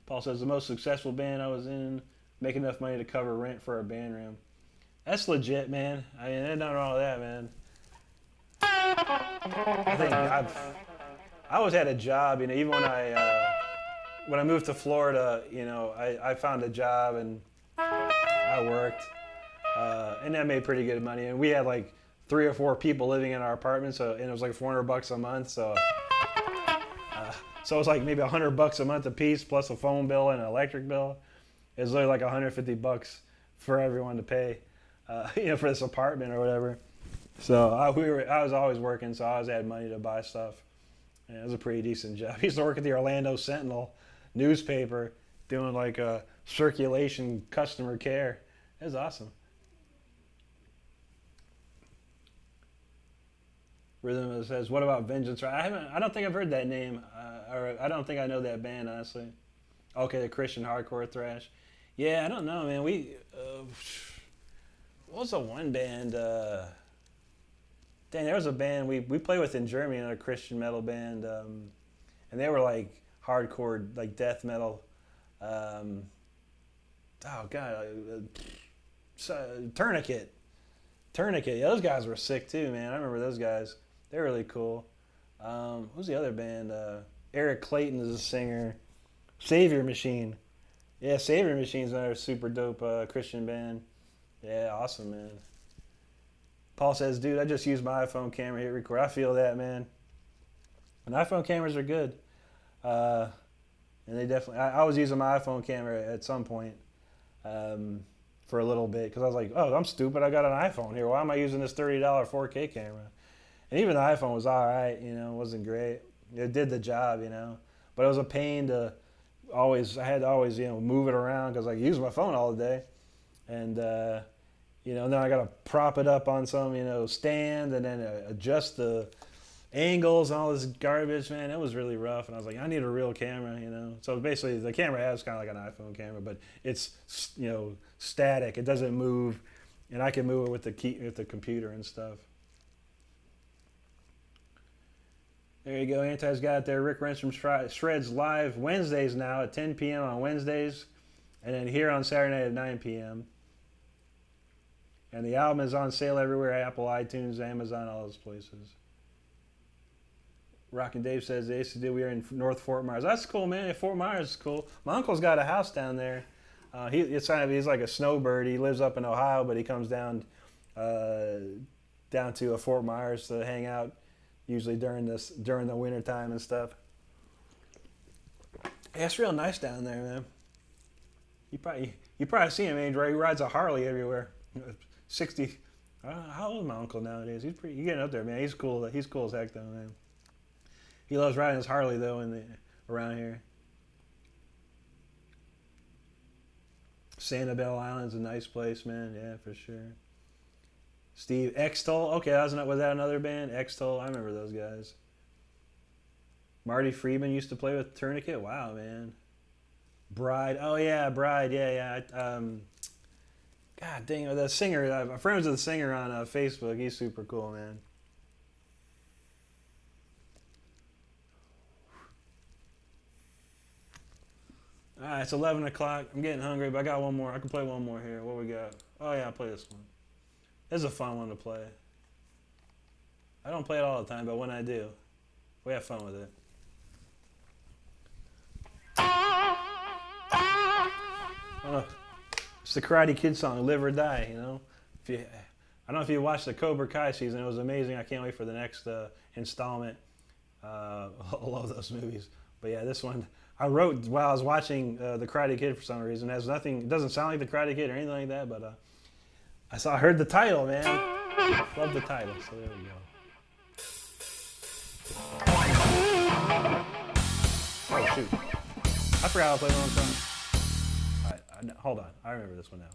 Paul says, the most successful band I was in, make enough money to cover rent for a band room. That's legit, man. I mean, there's nothing wrong with that, man. I think I always had a job, you know, even when I moved to Florida, you know, I found a job and I worked, and that made pretty good money. And we had 3 or 4 people living in our apartment, and it was $400 a month. So it was maybe $100 a month a piece, plus a phone bill and an electric bill. It was literally $150 for everyone to pay, you know, for this apartment or whatever. So I was always working, so I always had money to buy stuff. And it was a pretty decent job. I used to work at the Orlando Sentinel newspaper, doing a circulation customer care. It was awesome. Rhythm says, what about Vengeance? I don't think I've heard that name, or I don't think I know that band, honestly. Okay, the Christian hardcore thrash. Yeah, I don't know, man. What was the one band? Dang, there was a band we played with in Germany, another Christian metal band, and they were hardcore, death metal. Oh God, Tourniquet. Yeah, those guys were sick too, man. I remember those guys. They're really cool. Who's the other band? Eric Clayton is a singer. Savior Machine. Yeah, Savior Machine's another super dope Christian band. Yeah, awesome, man. Paul says, dude, I just use my iPhone camera here to record. I feel that, man. And iPhone cameras are good. And they definitely, I was using my iPhone camera at some point for a little bit because I was like, oh, I'm stupid. I got an iPhone here. Why am I using this $30 4K camera? And even the iPhone was all right, you know, it wasn't great. It did the job, you know. But it was a pain to I had to always, you know, move it around because I use my phone all day. And, you know, then I got to prop it up on some, you know, stand and then adjust the angles and all this garbage, man. It was really rough, and I was like, I need a real camera, you know. So basically, the camera has kind of like an iPhone camera, but it's, you know, static. It doesn't move, and I can move it with the computer and stuff. There you go. Anti's got it there. Rick Renstrom Shreds live Wednesdays now at 10 p.m. on Wednesdays, and then here on Saturday night at 9 p.m. And the album is on sale everywhere: Apple, iTunes, Amazon, all those places. Rockin' Dave says the ACD, we are in North Fort Myers. That's cool, man. Fort Myers is cool. My uncle's got a house down there. He's like a snowbird. He lives up in Ohio, but he comes down to Fort Myers to hang out, usually during the winter time and stuff. Yeah, it's real nice down there, man. You probably see him, Andrew. He rides a Harley everywhere. 60. I don't know, how old is my uncle nowadays? He's getting up there, man. He's cool. He's cool as heck, though, man. He loves riding his Harley, though, around here. Sanibel Island's a nice place, man. Yeah, for sure. Steve Extol. Okay, was that another band? Extol. I remember those guys. Marty Friedman used to play with Tourniquet. Wow, man. Bride. Oh, yeah, Bride. Yeah. God dang it. The singer. I'm friends with the singer on Facebook. He's super cool, man. All right, it's 11 o'clock. I'm getting hungry, but I got one more. I can play one more here. What we got? Oh, yeah, I'll play this one. This is a fun one to play. I don't play it all the time, but when I do, we have fun with it. It's the Karate Kid song, Live or Die, you know? I don't know if you watched the Cobra Kai season. It was amazing. I can't wait for the next installment. I love those movies. But yeah, this one I wrote while I was watching the Karate Kid for some reason. It doesn't sound like the Karate Kid or anything like that, but I heard the title, man. Love the title, so there we go. Oh shoot! I forgot how to play the wrong song. All right, hold on. I remember this one now.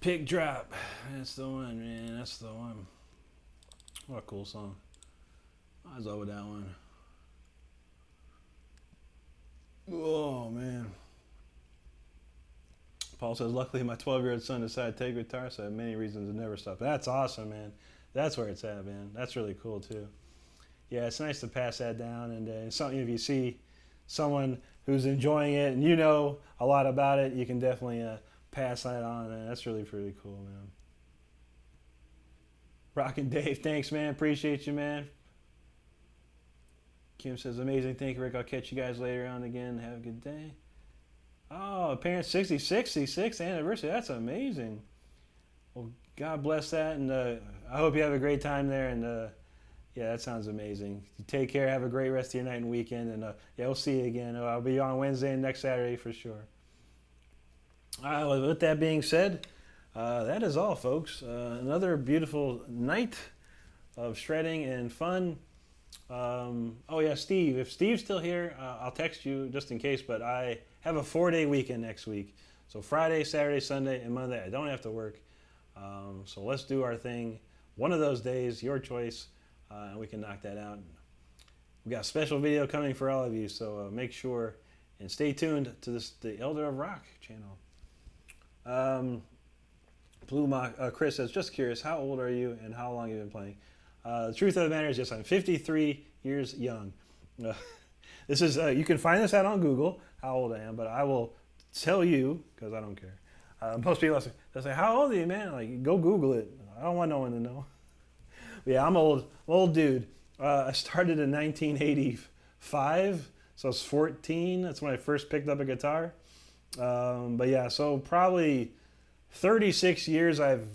Pick Drop. That's the one, man. That's the one. What a cool song. I was over that one. Oh, man. Paul says, luckily my 12-year-old son decided to take guitar, so I have many reasons to never stop. That's awesome, man. That's where it's at, man. That's really cool, too. Yeah, it's nice to pass that down. And something, if you see someone who's enjoying it and you know a lot about it, you can definitely pass that on, man. That's really, really cool, man. Rockin' Dave, thanks, man. Appreciate you, man. Kim says, amazing. Thank you, Rick. I'll catch you guys later on again. Have a good day. Oh, parents' 66th anniversary. That's amazing. Well, God bless that. And I hope you have a great time there. And yeah, that sounds amazing. You take care. Have a great rest of your night and weekend. And yeah, we'll see you again. I'll be on Wednesday and next Saturday for sure. All right, well, with that being said, that is all, folks. Another beautiful night of shredding and fun. Oh yeah, Steve. If Steve's still here, I'll text you just in case, but I have a 4-day weekend next week. So Friday, Saturday, Sunday, and Monday, I don't have to work. So let's do our thing. One of those days, your choice, and we can knock that out. We got a special video coming for all of you, so make sure and stay tuned to the Elder of Rock channel. Chris says, just curious, how old are you and how long have you been playing? The truth of the matter is, yes, I'm 53 years young. This is you can find this out on Google, how old I am, but I will tell you, because I don't care. Most people they'll say, how old are you, man? Like, go Google it. I don't want no one to know. But yeah, I'm old dude. I started in 1985, so I was 14. That's when I first picked up a guitar. But yeah, so probably 36 years I've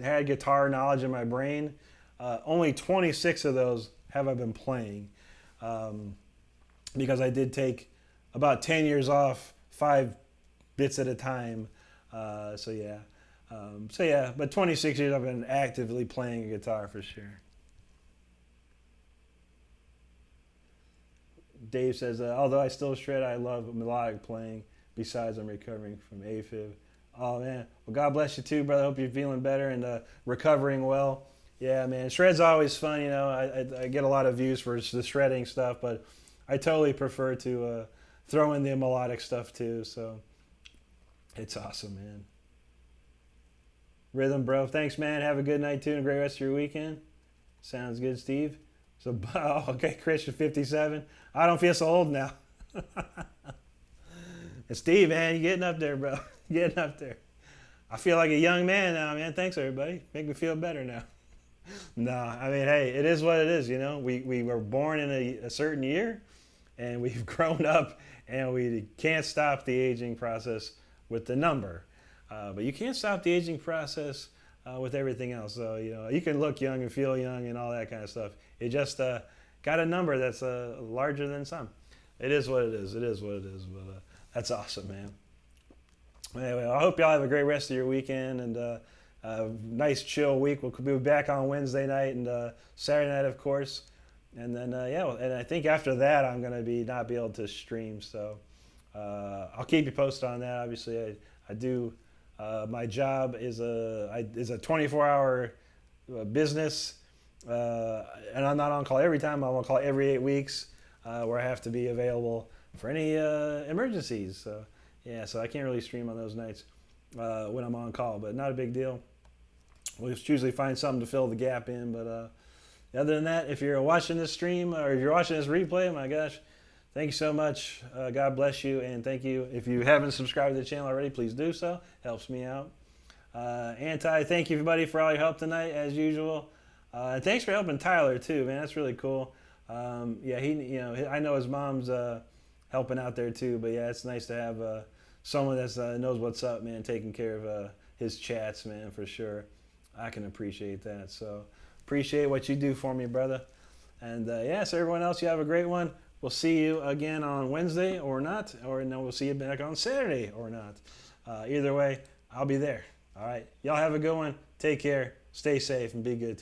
had guitar knowledge in my brain. Only 26 of those have I been playing, because I did take about 10 years off, 5 bits at a time. So yeah, but 26 years I've been actively playing a guitar for sure. Dave says, although I still shred, I love melodic playing. Besides, I'm recovering from AFib. Oh man, well God bless you too, brother. Hope you're feeling better and recovering well. Yeah, man, shred's always fun. You know, I get a lot of views for the shredding stuff, but I totally prefer to throw in the melodic stuff too. So it's awesome, man. Rhythm, bro. Thanks, man. Have a good night too and a great rest of your weekend. Sounds good, Steve. So, okay, Chris, you're 57. I don't feel so old now. And Steve, man, you're getting up there, bro. Getting up there. I feel like a young man now, man. Thanks, everybody. Make me feel better now. No, I mean, hey, it is what it is, you know. We were born in a certain year, and we've grown up, and we can't stop the aging process with the number. But you can't stop the aging process with everything else. So, you know, you can look young and feel young and all that kind of stuff. It just got a number that's larger than some. It is what it is. It is what it is. But that's awesome, man. Anyway, I hope y'all have a great rest of your weekend and nice chill week. We'll be back on Wednesday night and Saturday night, of course. And then, yeah, and I think after that, I'm going to not be able to stream. So I'll keep you posted on that. Obviously, I do. My job is a 24-hour business, and I'm not on call every time. I'm on call every 8 weeks, where I have to be available for any emergencies. So yeah, so I can't really stream on those nights when I'm on call, but not a big deal. We'll just usually find something to fill the gap in. But other than that, if you're watching this stream or if you're watching this replay, my gosh, thank you so much. God bless you, and thank you. If you haven't subscribed to the channel already, please do so. Helps me out. Thank you, everybody, for all your help tonight, as usual. And thanks for helping Tyler too, man. That's really cool. Yeah, I know his mom's helping out there too. But yeah, it's nice to have someone that knows what's up, man, taking care of his chats, man, for sure. I can appreciate that. So appreciate what you do for me, brother. And yeah, so everyone else, you have a great one. We'll see you again on Wednesday or not, or no, we'll see you back on Saturday or not. Either way, I'll be there. All right. Y'all have a good one. Take care. Stay safe and be good to you.